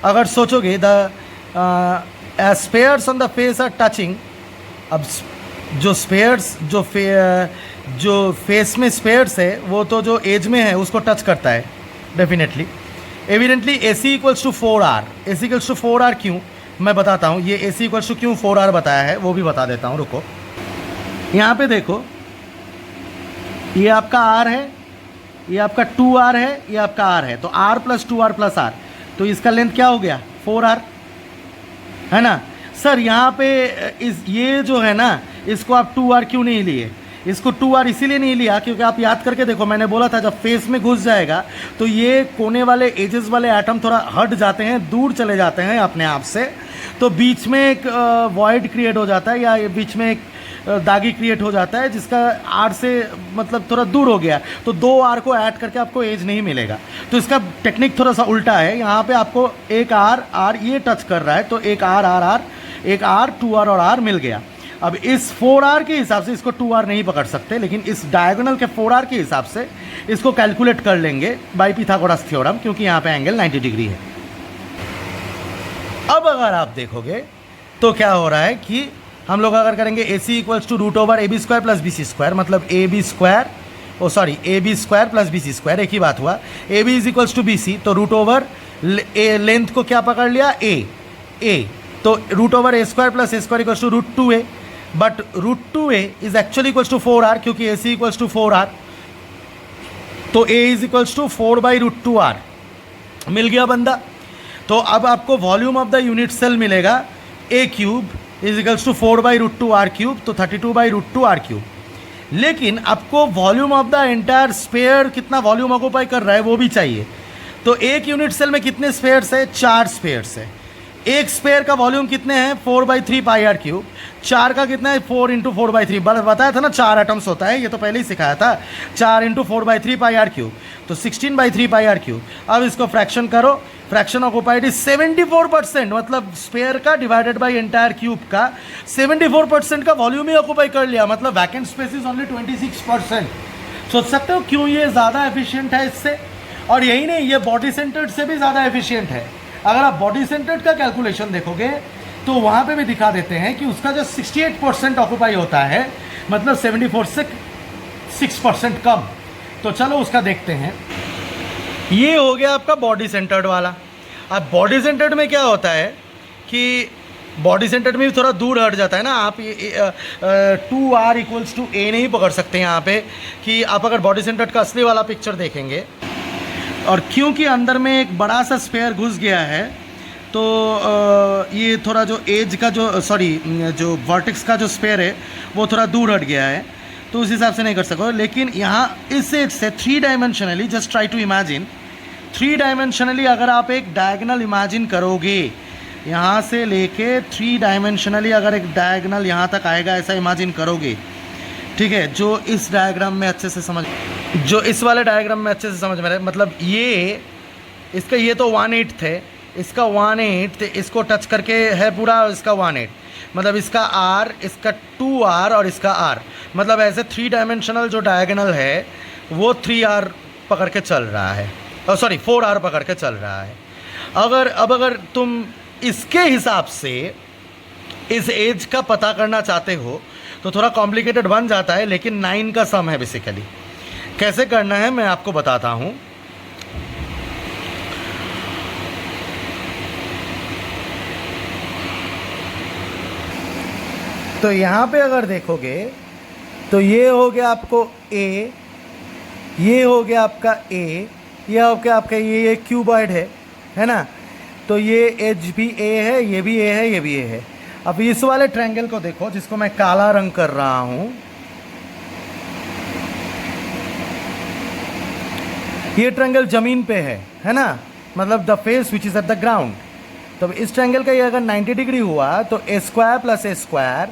A: अगर सोचोगे the spheres on the face are touching. अब जो स्फीयर्स जो फेस में स्फीयर्स है वो तो जो एज में है उसको टच करता है definitely. Evidently AC equals to 4r। AC equals to 4r क्यों, मैं बताता हूँ। ये AC इक्वल्स टू क्यों 4r बताया है वो भी बता देता हूँ, रुको। यहाँ पे देखो, ये आपका r है, ये आपका 2r है, ये आपका r है, तो r plus 2r plus r, तो इसका लेंथ क्या हो गया 4r, है ना सर। यहाँ पे ये जो है ना, इसको आप 2r क्यों नहीं लिए? इसको 2r इसीलिए नहीं लिया क्योंकि आप याद करके देखो, मैंने बोला था जब फेस में घुस जाएगा तो ये कोने वाले एजेस वाले एटम थोड़ा हट जाते हैं, दूर चले जाते हैं अपने आप से, तो बीच में एक वॉइड क्रिएट हो जाता है, या बीच में एक दागी क्रिएट हो जाता है जिसका आर से मतलब थोड़ा दूर हो गया, तो 2r को ऐड करके आपको एज नहीं मिलेगा। तो इसका टेक्निक थोड़ा सा उल्टा है, यहाँ पे आपको एक r ये टच कर रहा है, तो एक r एक r 2r और r मिल गया। अब इस 4r के हिसाब से इसको 2r नहीं पकड़ सकते, लेकिन इस डायगोनल के 4r के हिसाब से इसको कैलकुलेट कर लेंगे बाय पिथागोरस थ्योरम, क्योंकि यहाँ पे एंगल 90 डिग्री है। अब अगर आप देखोगे तो क्या हो रहा है कि हम लोग अगर करेंगे AC equals to root over AB square plus BC square, मतलब AB square plus BC square, एक ही बात हुआ। AB is equals to BC, तो रूट ओवर लेंथ को क्या पकड़ लिया A, तो root over A square plus A square equals to root 2A, but root 2A is actually equals to 4r, क्योंकि AC इक्वल्स टू 4r, तो A is equals to 4 by root 2r, मिल गया बंदा। तो अब आपको volume of the unit cell मिलेगा A cube is equals to 4 by root 2r cube, तो 32 बाई रूट 2r क्यूब। लेकिन आपको volume of the entire sphere कितना वॉल्यूम ऑक्यूपाई कर रहा है वो भी चाहिए। तो एक यूनिट सेल में कितने स्फीयर्स है? 4 स्फीयर्स है। एक स्फीयर का वॉल्यूम कितने हैं? 4/3 पाई आर क्यूब। 4 का कितना है? 4 इंटू 4/3, बताया था ना 4 एटम्स होता है, ये तो पहले ही सिखाया था। 4 इंटू 4/3 पाई आर क्यूब, तो 16/3 पाई आर क्यूब। अब इसको फ्रैक्शन करो, फ्रैक्शन ऑक्यूपाइड इज 74%, मतलब स्फीयर का डिवाइडेड बाय एंटायर क्यूब का 74% का वॉल्यूम ही ऑक्यूपाई कर लिया, मतलब वैकेंट स्पेस इज ओनली 26%। सोच सकते हो क्यों ये ज़्यादा एफिशिएंट है इससे? और यही नहीं, ये बॉडी सेंटर्ड से भी ज़्यादा एफिशिएंट है। अगर आप बॉडी सेंटर्ड का कैलकुलेशन देखोगे तो वहाँ पे भी दिखा देते हैं कि उसका जो 68% ऑक्यूपाई होता है, मतलब 74 से 6% कम। तो चलो उसका देखते हैं। ये हो गया आपका बॉडी सेंटर्ड वाला। अब बॉडी सेंटर्ड में क्या होता है कि बॉडी सेंटर्ड में भी थोड़ा दूर हट जाता है ना। आप 2r इक्वल्स टू A नहीं पकड़ सकते यहाँ पे, कि आप अगर बॉडी सेंटर्ड का असली वाला पिक्चर देखेंगे, और क्योंकि अंदर में एक बड़ा सा स्फीयर घुस गया है, तो ये थोड़ा जो एज का जो वर्टेक्स का जो स्फीयर है वो थोड़ा दूर हट गया है, तो उस हिसाब से नहीं कर सको। लेकिन यहाँ इस एज से 3 dimensionally, just try to imagine 3 dimensionally अगर आप एक डायगोनल इमेजिन करोगे, यहाँ से लेके 3 डायमेंशनली अगर एक डायगोनल यहाँ तक आएगा, ऐसा इमेजिन करोगे, ठीक है, जो इस डायग्राम में अच्छे से समझ, जो इस वाले डायग्राम में अच्छे से समझ में रहे, मतलब ये इसका ये तो 1/8 थे, इसका 1/8 इसको टच करके है पूरा इसका 1/8, मतलब इसका r, इसका 2r और इसका r, मतलब ऐसे 3 डायमेंशनल जो डायगोनल है वो 3r पकड़ के चल रहा है, 4r पकड़ के चल रहा है। अगर तुम इसके हिसाब से इस एज का पता करना चाहते हो तो थोड़ा कॉम्प्लिकेटेड बन जाता है, लेकिन 9 का सम है बेसिकली। कैसे करना है मैं आपको बताता हूँ। तो यहाँ पे अगर देखोगे तो ये हो गया आपको A, ये हो गया आपका A, ये हो गया आपका ये क्यूबॉइड है ना। तो ये एज भी A है, ये भी A है, ये भी A है। अब इस वाले ट्रायंगल को देखो जिसको मैं काला रंग कर रहा हूँ, ये ट्रायंगल जमीन पे है ना, मतलब the face which is at the ground. तो इस ट्रायंगल का ये अगर 90 डिग्री हुआ तो a square plus a square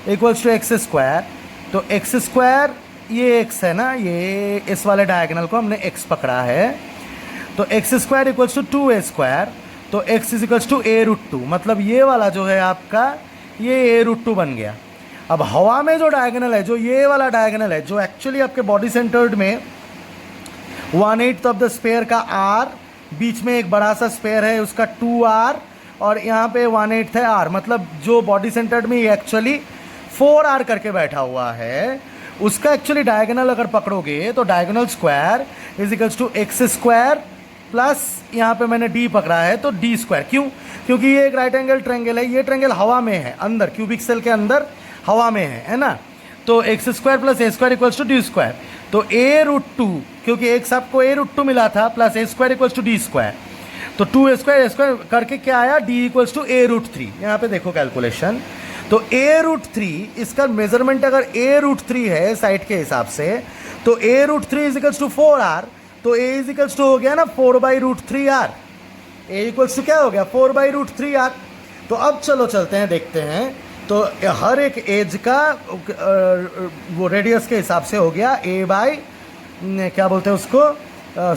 A: equals to x square. तो एक्स स्क्वायर ये x है ना, ये इस वाले डायगोनल को हमने x पकड़ा है, तो x square equals to 2a square, तो x is equals to a√2, मतलब ये वाला जो है आपका ये a√2 बन गया। अब हवा में जो डायगोनल है, जो ये वाला डायगोनल है, जो एक्चुअली आपके बॉडी सेंटर्ड में 1/8 ऑफ द स्फीयर का r, बीच में एक बड़ा सा स्फीयर है उसका 2r, और यहाँ पे 1/8 है r, मतलब जो बॉडी सेंटर्ड में ये एक्चुअली 4r करके बैठा हुआ है, उसका एक्चुअली डायगोनल अगर पकड़ोगे तो diagonal square is equals to x square plus यहाँ पे मैंने d पकड़ा है तो d स्क्वायर। क्यों? क्योंकि ये एक राइट एंगल ट्रायंगल है, ये ट्रायंगल हवा में है, अंदर क्यूबिक सेल के अंदर हवा में है ना। तो x square plus a square equals to d square, तो ए रूट टू, क्योंकि एक्स आपको ए रूट टू मिला था, plus a square equals to d square, तो टू स्क्वायर करके क्या आया, d equals to a root three. यहाँ पे देखो कैलकुलेशन, तो ए रूट थ्री, इसका मेजरमेंट अगर ए रूट थ्री है साइड के हिसाब से, तो a root three is equals to 4r, तो ए इज इक्वल्स टू हो गया ना 4/√3r, ए इक्वल्स टू क्या हो गया 4/√3r। तो अब चलो चलते हैं देखते हैं, तो हर एक एज का वो रेडियस के हिसाब से हो गया ए बाई क्या बोलते हैं उसको,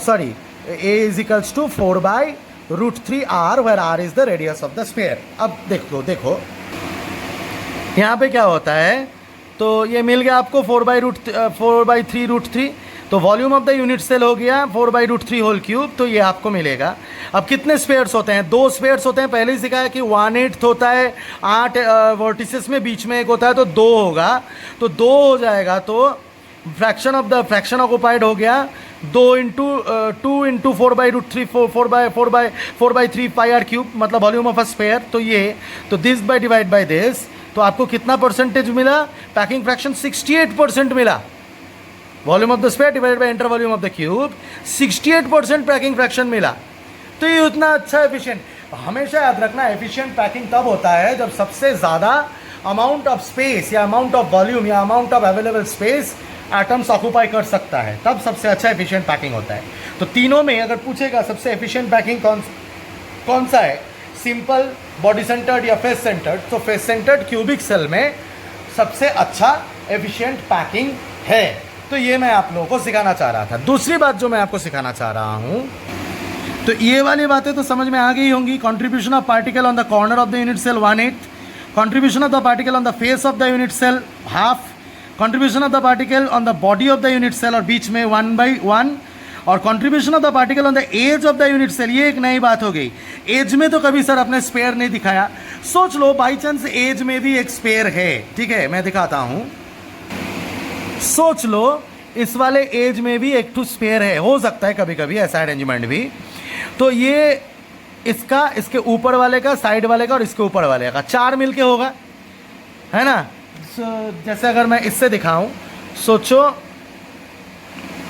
A: sorry, a is equals to 4/√3r, where r is the radius of the sphere. अब देखो यहाँ पे क्या होता है, तो ये मिल गया आपको 4/3√3, तो volume of the unit cell हो गया 4/√3 होल क्यूब, तो ये आपको मिलेगा। अब कितने स्पेयर्स होते हैं, 2 स्पेयर्स होते हैं, पहले ही सिखाया कि 1/8 होता है, 8 वर्टिसेस में बीच में एक होता है, तो 2 होगा, तो 2 हो जाएगा, तो फ्रैक्शन ऑक्युपाइड हो गया 2 इंटू 4/√3 4/3 πr3, मतलब वॉल्यूम ऑफ अ स्पेयर, तो ये, तो this by divide by this, तो आपको कितना परसेंटेज मिला, पैकिंग फ्रैक्शन 68% मिला। Volume of the sphere divided by entire volume of the cube, 68% packing fraction मिला। तो ये उतना अच्छा एफिशिएंट, हमेशा याद रखना एफिशिएंट पैकिंग तब होता है जब सबसे ज़्यादा अमाउंट ऑफ स्पेस या अमाउंट ऑफ वॉल्यूम या amount of available space atoms occupy कर सकता है, तब सबसे अच्छा एफिशिएंट पैकिंग होता है। तो तीनों में अगर पूछेगा सबसे एफिशिएंट पैकिंग कौन सा है, सिंपल, बॉडी सेंटर्ड या फेस सेंटर्ड, तो फेस सेंटर्ड क्यूबिक सेल में सबसे अच्छा एफिशिएंट पैकिंग है। तो ये मैं आप लोगों को सिखाना चाह रहा था। दूसरी बात जो मैं आपको सिखाना चाह रहा हूँ, तो ये वाली बातें तो समझ में आ गई होंगी। Contribution of particle on the corner of the unit cell 1/8, contribution of the particle on the face of the unit cell half, contribution of the particle on the body of the unit cell और बीच में 1/1, और contribution of the particle on the edge of the unit cell. ये एक नई बात हो गई, एज में तो कभी सर अपने स्पेयर नहीं दिखाया। सोच लो बाई चांस एज में भी एक स्पेयर है, ठीक है, मैं दिखाता हूँ। सोच लो इस वाले एज में भी एक टू स्पेयर है, हो सकता है कभी कभी ऐसा अरेंजमेंट भी। तो ये इसका, इसके ऊपर वाले का, साइड वाले का और इसके ऊपर वाले का 4 मिलके होगा, है ना। जैसे अगर मैं इससे दिखाऊं, सोचो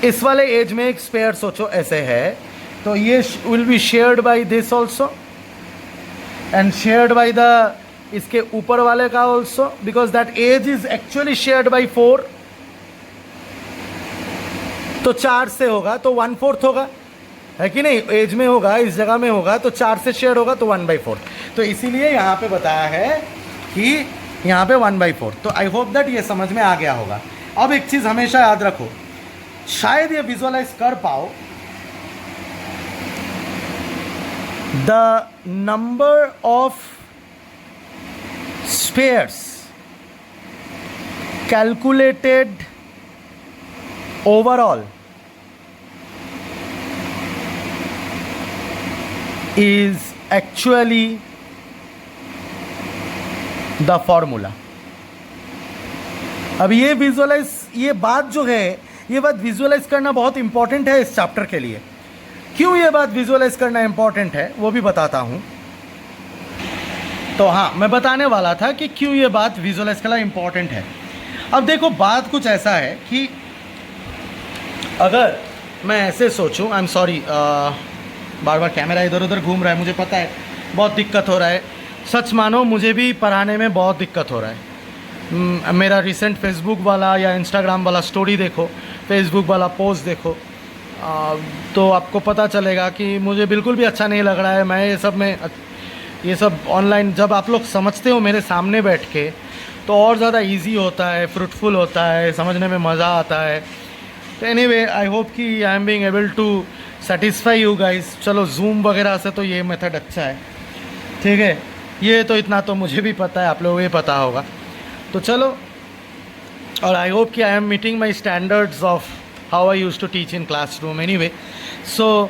A: इस वाले एज में एक स्पेयर सोचो ऐसे है, तो ये will be shared by this also and shared by the इसके ऊपर वाले का also, because that edge is actually shared by 4, तो 4 से होगा तो 1/4 होगा, है कि नहीं, एज में होगा, इस जगह में होगा, तो 4 से शेयर होगा तो 1/4। तो इसीलिए यहाँ पे बताया है कि यहाँ पे 1/4। तो आई होप दैट ये समझ में आ गया होगा। अब एक चीज़ हमेशा याद रखो, शायद ये विजुअलाइज कर पाओ, the number of spheres calculated overall is actually the formula। अब ये विजुअलाइज, ये बात जो है, ये बात विजुअलाइज करना बहुत इंपॉर्टेंट है इस चैप्टर के लिए। क्यों ये बात विजुअलाइज करना इंपॉर्टेंट है वो भी बताता हूं। तो हाँ, मैं बताने वाला था कि क्यों ये बात विजुअलाइज करना इंपॉर्टेंट है। अब देखो, बात कुछ ऐसा है कि अगर मैं ऐसे सोचूं, I am sorry, bar bar camera इधर उधर घूम रहा है, मुझे पता है बहुत दिक्कत हो रहा है। सच मानो मुझे भी पढ़ाने में बहुत दिक्कत हो रहा है। मेरा रिसेंट फेसबुक वाला या इंस्टाग्राम वाला स्टोरी देखो, फेसबुक वाला पोस्ट देखो, तो आपको पता चलेगा कि मुझे बिल्कुल भी अच्छा नहीं लग रहा है। मैं ये सब ऑनलाइन जब आप लोग समझते हो मेरे सामने बैठ के, तो और ज़्यादा ईजी होता है, फ्रूटफुल होता है, समझने में मज़ा आता है। तो एनीवे, आई होप कि I am being able to satisfy you guys. चलो, जूम वगैरह से तो ये मेथड अच्छा है, ठीक है। ये तो इतना तो मुझे भी पता है, आप लोगों को ये पता होगा। तो चलो, और आई होप कि I am meeting my standards of how I use to teach in classroom anyway. So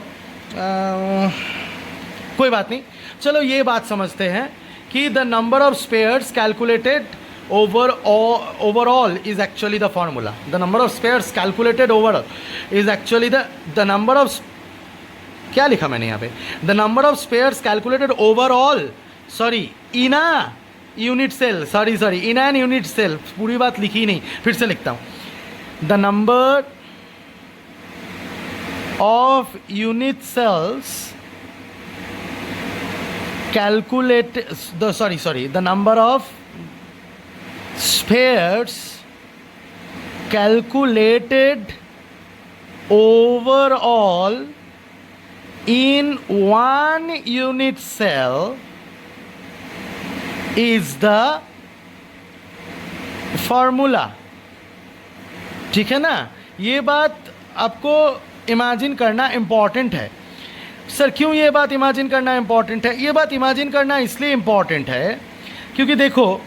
A: कोई बात नहीं, चलो ये बात समझते हैं कि the number of spheres calculated overall is actually the formula. The number of spares calculated overall is actually the number of, क्या लिखा मैंने यहाँ पे, the number of spares calculated overall, sorry, in a unit cell, sorry in an unit cell, पूरी बात लिखी नहीं, फिर से लिखता हूँ. The number of unit cells calculate the number of spares calculated overall in one unit cell is the formula. ठीक है ना, ये बात आपको इमेजिन करना इम्पॉर्टेंट है. सर क्यों ये बात इमेजिन करना इम्पॉर्टेंट है? ये बात इमेजिन करना इसलिए इम्पॉर्टेंट है क्योंकि देखो,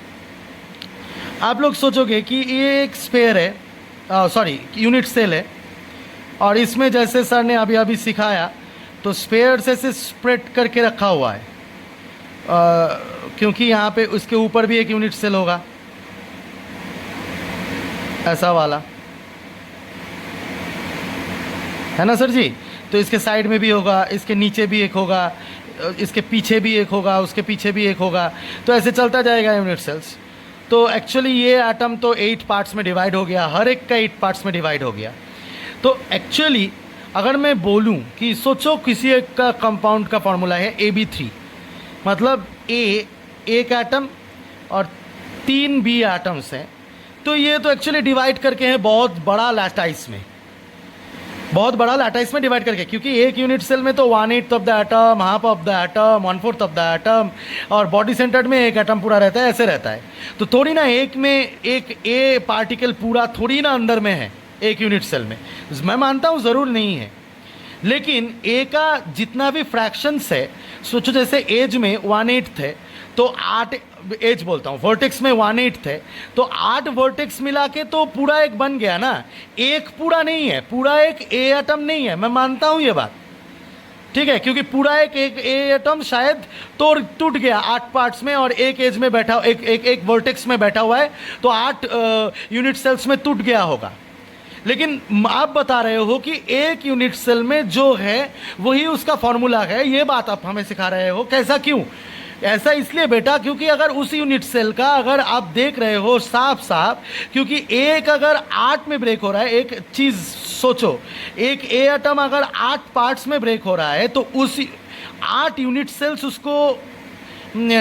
A: आप लोग सोचोगे कि ये एक स्पेयर है, यूनिट सेल है, और इसमें जैसे सर ने अभी अभी सिखाया तो स्पेयर से स्प्रेड करके रखा हुआ है, क्योंकि यहाँ पे उसके ऊपर भी एक यूनिट सेल होगा, ऐसा वाला है ना सर जी. तो इसके साइड में भी होगा, इसके नीचे भी एक होगा, इसके पीछे भी एक होगा, उसके पीछे भी एक होगा, तो ऐसे चलता जाएगा यूनिट सेल्स. तो एक्चुअली ये एटम तो 8 पार्ट्स में डिवाइड हो गया, हर एक का 8 पार्ट्स में डिवाइड हो गया. तो एक्चुअली अगर मैं बोलूँ कि सोचो किसी एक का कंपाउंड का फॉर्मूला है AB3, मतलब एक एटम और 3 B एटम्स हैं, तो ये तो एक्चुअली डिवाइड करके हैं बहुत बड़ा लैटाइस में, बहुत बड़ा लैटाइस में डिवाइड करके, क्योंकि एक यूनिट सेल में तो 1/8 of the atom, half of the atom, 1/4 of the atom, और बॉडी सेंटर्ड में एक एटम पूरा रहता है, ऐसे रहता है. तो थोड़ी ना एक में एक ए पार्टिकल पूरा थोड़ी ना अंदर में है एक यूनिट सेल में. मैं मानता हूँ ज़रूर नहीं है, लेकिन ए का जितना भी फ्रैक्शंस है, सोचो जैसे एज में 1/8 थे, तो 8 एज बोलता हूँ, वर्टेक्स में 1/8 थे, तो 8 वर्टेक्स मिला के तो पूरा एक बन गया ना. एक पूरा नहीं है, पूरा एक ए एटम नहीं है, मैं मानता हूँ ये बात, ठीक है, क्योंकि पूरा एक ए एटम शायद टूट गया 8 पार्ट्स में, और एक एज में बैठा, एक वर्टेक्स में बैठा हुआ है, तो 8 यूनिट सेल्स में टूट गया होगा. लेकिन आप बता रहे हो कि एक यूनिट सेल में जो है वही उसका फॉर्मूला है, ये बात आप हमें सिखा रहे हो. कैसा, क्यों? ऐसा इसलिए बेटा, क्योंकि अगर उस यूनिट सेल का अगर आप देख रहे हो साफ साफ, क्योंकि एक अगर 8 में ब्रेक हो रहा है, एक चीज़ सोचो, एक ए एटम अगर 8 पार्ट्स में ब्रेक हो रहा है, तो उस 8 यूनिट सेल्स उसको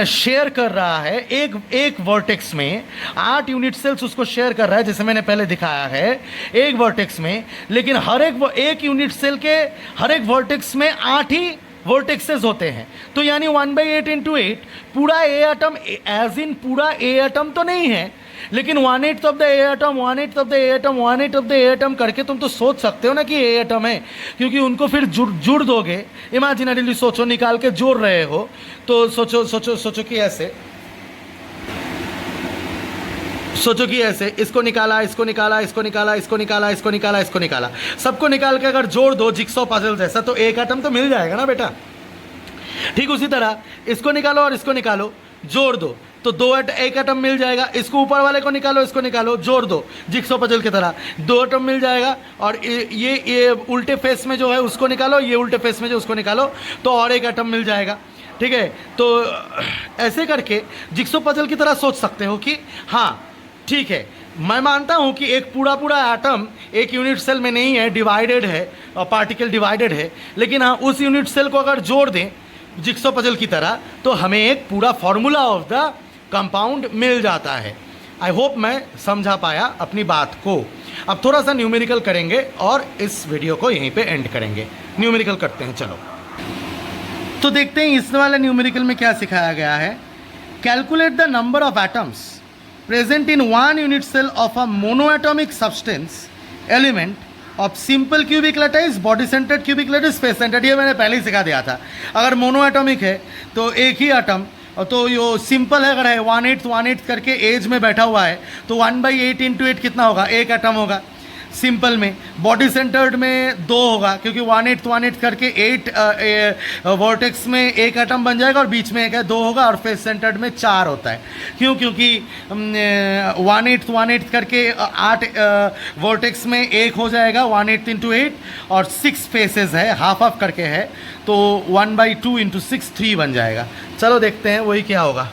A: शेयर कर रहा है, एक वर्टेक्स में 8 यूनिट सेल्स उसको शेयर कर रहा है, जैसे मैंने पहले दिखाया है, एक वर्टेक्स में. लेकिन हर एक यूनिट सेल के हर एक वर्टेक्स में 8 ही वर्टेक्सेस होते हैं, तो यानी 1/8 इंटू 8 पूरा ए एटम, एज इन पूरा ए एटम तो नहीं है, लेकिन 1/8 of the A atom, 1/8 of the A atom, 1/8 of the A atom करके तुम तो सोच सकते हो ना कि ए एटम है, क्योंकि उनको फिर जुड़ दोगे, इमेजिनरीली सोचो, निकाल के जोड़ रहे हो, तो सोचो कि ऐसे, सोचो कि ऐसे इसको निकाला, इसको निकाला, इसको निकाला, इसको निकाला, इसको निकाला, इसको निकाला, सबको निकाल के अगर जोड़ दो जिक्सॉ पजल जैसा, तो एक एटम तो मिल जाएगा ना बेटा. ठीक उसी तरह इसको निकालो और इसको निकालो, जोड़ दो, तो एक एटम मिल जाएगा. इसको ऊपर वाले को निकालो, इसको निकालो, जोड़ दो, जिक्सॉ पजल की तरह 2 एटम मिल जाएगा. और ये उल्टे फेस में जो है उसको निकालो, ये उल्टे फेस में जो उसको निकालो, तो और एक एटम मिल जाएगा. ठीक है, तो ऐसे करके जिक्सॉ पजल की तरह सोच सकते हो कि हाँ ठीक है, मैं मानता हूँ कि एक पूरा एटम एक यूनिट सेल में नहीं है, डिवाइडेड है, पार्टिकल डिवाइडेड है, लेकिन हाँ उस यूनिट सेल को अगर जोड़ दें जिक्सॉ पजल की तरह, तो हमें एक पूरा फॉर्मूला ऑफ द कंपाउंड मिल जाता है. आई होप मैं समझा पाया अपनी बात को. अब थोड़ा सा न्यूमेरिकल करेंगे और इस वीडियो को यहीं पे एंड करेंगे. न्यूमेरिकल करते हैं, चलो. तो देखते हैं इस वाले न्यूमेरिकल में क्या सिखाया गया है. Calculate the number of atoms present in one unit cell of a monoatomic substance element of simple cubic lattice, body centered cubic lattice, space centered. ये मैंने पहले ही सिखा दिया था. अगर मोनोएटॉमिक है तो एक ही एटम, तो यो सिंपल है, अगर है 1/8 करके एज में बैठा हुआ है, तो 1/8 इंटू 8 कितना होगा, एक एटम होगा. सिंपल में बॉडी सेंटर्ड में 2 होगा, क्योंकि 1/8 करके 8 वर्टेक्स में एक एटम बन जाएगा, और बीच में एक है 2 होगा, और फेस सेंटर्ड में 4 होता है. क्यों? क्योंकि 1/8 करके 8 वर्टेक्स में एक हो जाएगा, 1/8 इंटू 8, और 6 फेसेस है, हाफ करके है, तो 1/2 इंटू 6 3 बन जाएगा. चलो देखते हैं वही क्या होगा.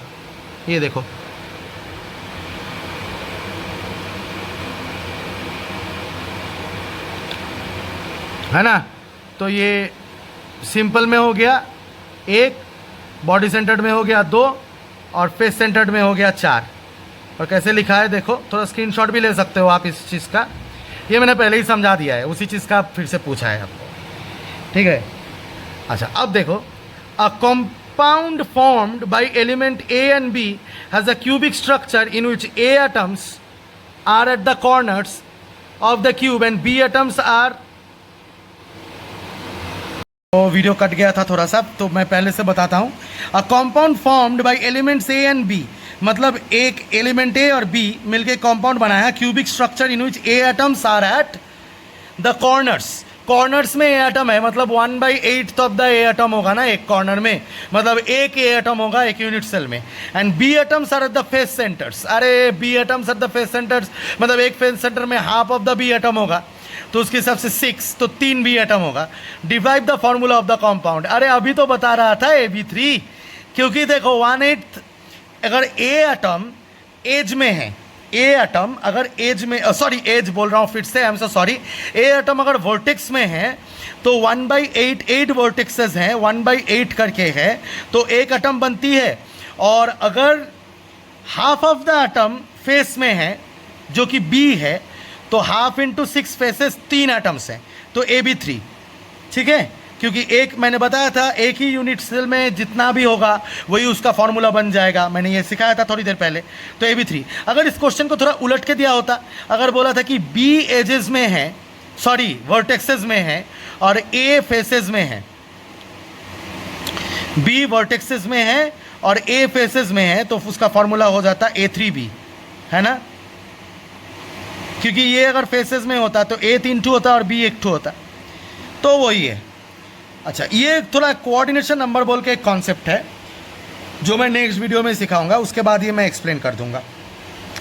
A: ये देखो है ना। तो ये सिंपल में हो गया 1, बॉडी सेंटर्ड में हो गया 2 और फेस सेंटर्ड में हो गया 4। और कैसे लिखा है देखो, थोड़ा स्क्रीनशॉट भी ले सकते हो आप इस चीज़ का, ये मैंने पहले ही समझा दिया है, उसी चीज़ का फिर से पूछा है आपको, ठीक है। अच्छा अब देखो, अ compound formed by element A and B has a cubic structure in which A atoms are at the corners of the cube and B atoms are, तो वीडियो कट गया था थोड़ा सा, तो मैं पहले से बताता हूँ। A compound formed by elements A and B, मतलब एक एलिमेंट ए और बी मिलके कॉम्पाउंड बनाया, cubic structure in which A atoms are at the corners. Corners में ए एटम है, मतलब 1/8 ऑफ द ए एटम होगा ना एक कॉर्नर में, मतलब एक ए एटम होगा एक यूनिट सेल में। And B atoms are at the face centres, अरे B atoms at the face centres मतलब एक फेस सेंटर में half of the B atom होगा, तो उसके हिसाब से 6, तो 3 बी एटम होगा। Derive the formula of the compound, अरे अभी तो बता रहा था AB3, क्योंकि देखो 1/8 अगर ए एटम एज में है, ए एटम अगर एज में, सॉरी एज बोल रहा हूँ फिर से, I am so sorry, A atom अगर वर्टेक्स में है तो 1/8 8 वर्टेक्सेस हैं, 1/8 करके है तो एक एटम बनती है। और अगर half of the atom face में है जो कि बी है, तो हाफ इंटू 6 फेसेस 3 एटम्स हैं, तो AB3, ठीक है। क्योंकि एक मैंने बताया था एक ही यूनिट सेल में जितना भी होगा वही उसका फॉर्मूला बन जाएगा, मैंने ये सिखाया था थोड़ी देर पहले, तो AB3। अगर इस क्वेश्चन को थोड़ा उलट के दिया होता, अगर बोला था कि B एजेस में है, सॉरी वर्टेक्सेस में है और A फेसेस में है, B वर्टेक्सेस में है और A फेसेस में है, तो उसका फॉर्मूला हो जाता A3B, है ना। क्योंकि ये अगर फेसेस में होता तो A 3 ठू होता और B 1 ठू होता, तो वही है। अच्छा, ये थोड़ा कोऑर्डिनेशन नंबर बोल के एक कॉन्सेप्ट है जो मैं नेक्स्ट वीडियो में सिखाऊंगा, उसके बाद ये मैं एक्सप्लेन कर दूंगा।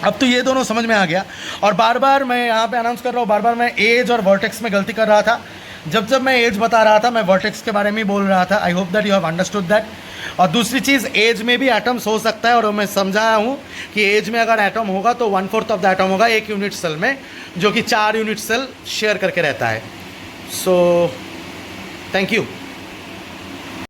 A: अब तो ये दोनों समझ में आ गया। और बार बार मैं यहाँ पे अनाउंस कर रहा हूँ, बार बार मैं एज और वर्टेक्स में गलती कर रहा था। जब जब मैं एज बता रहा था मैं वर्टेक्स के बारे में ही बोल रहा था। I hope that you have understood that. और दूसरी चीज़, एज में भी एटम्स हो सकता है, और मैं समझाया हूँ कि एज में अगर एटम होगा तो 1/4 ऑफ द एटम होगा एक यूनिट सेल में, जो कि 4 यूनिट सेल शेयर करके रहता है। So thank you.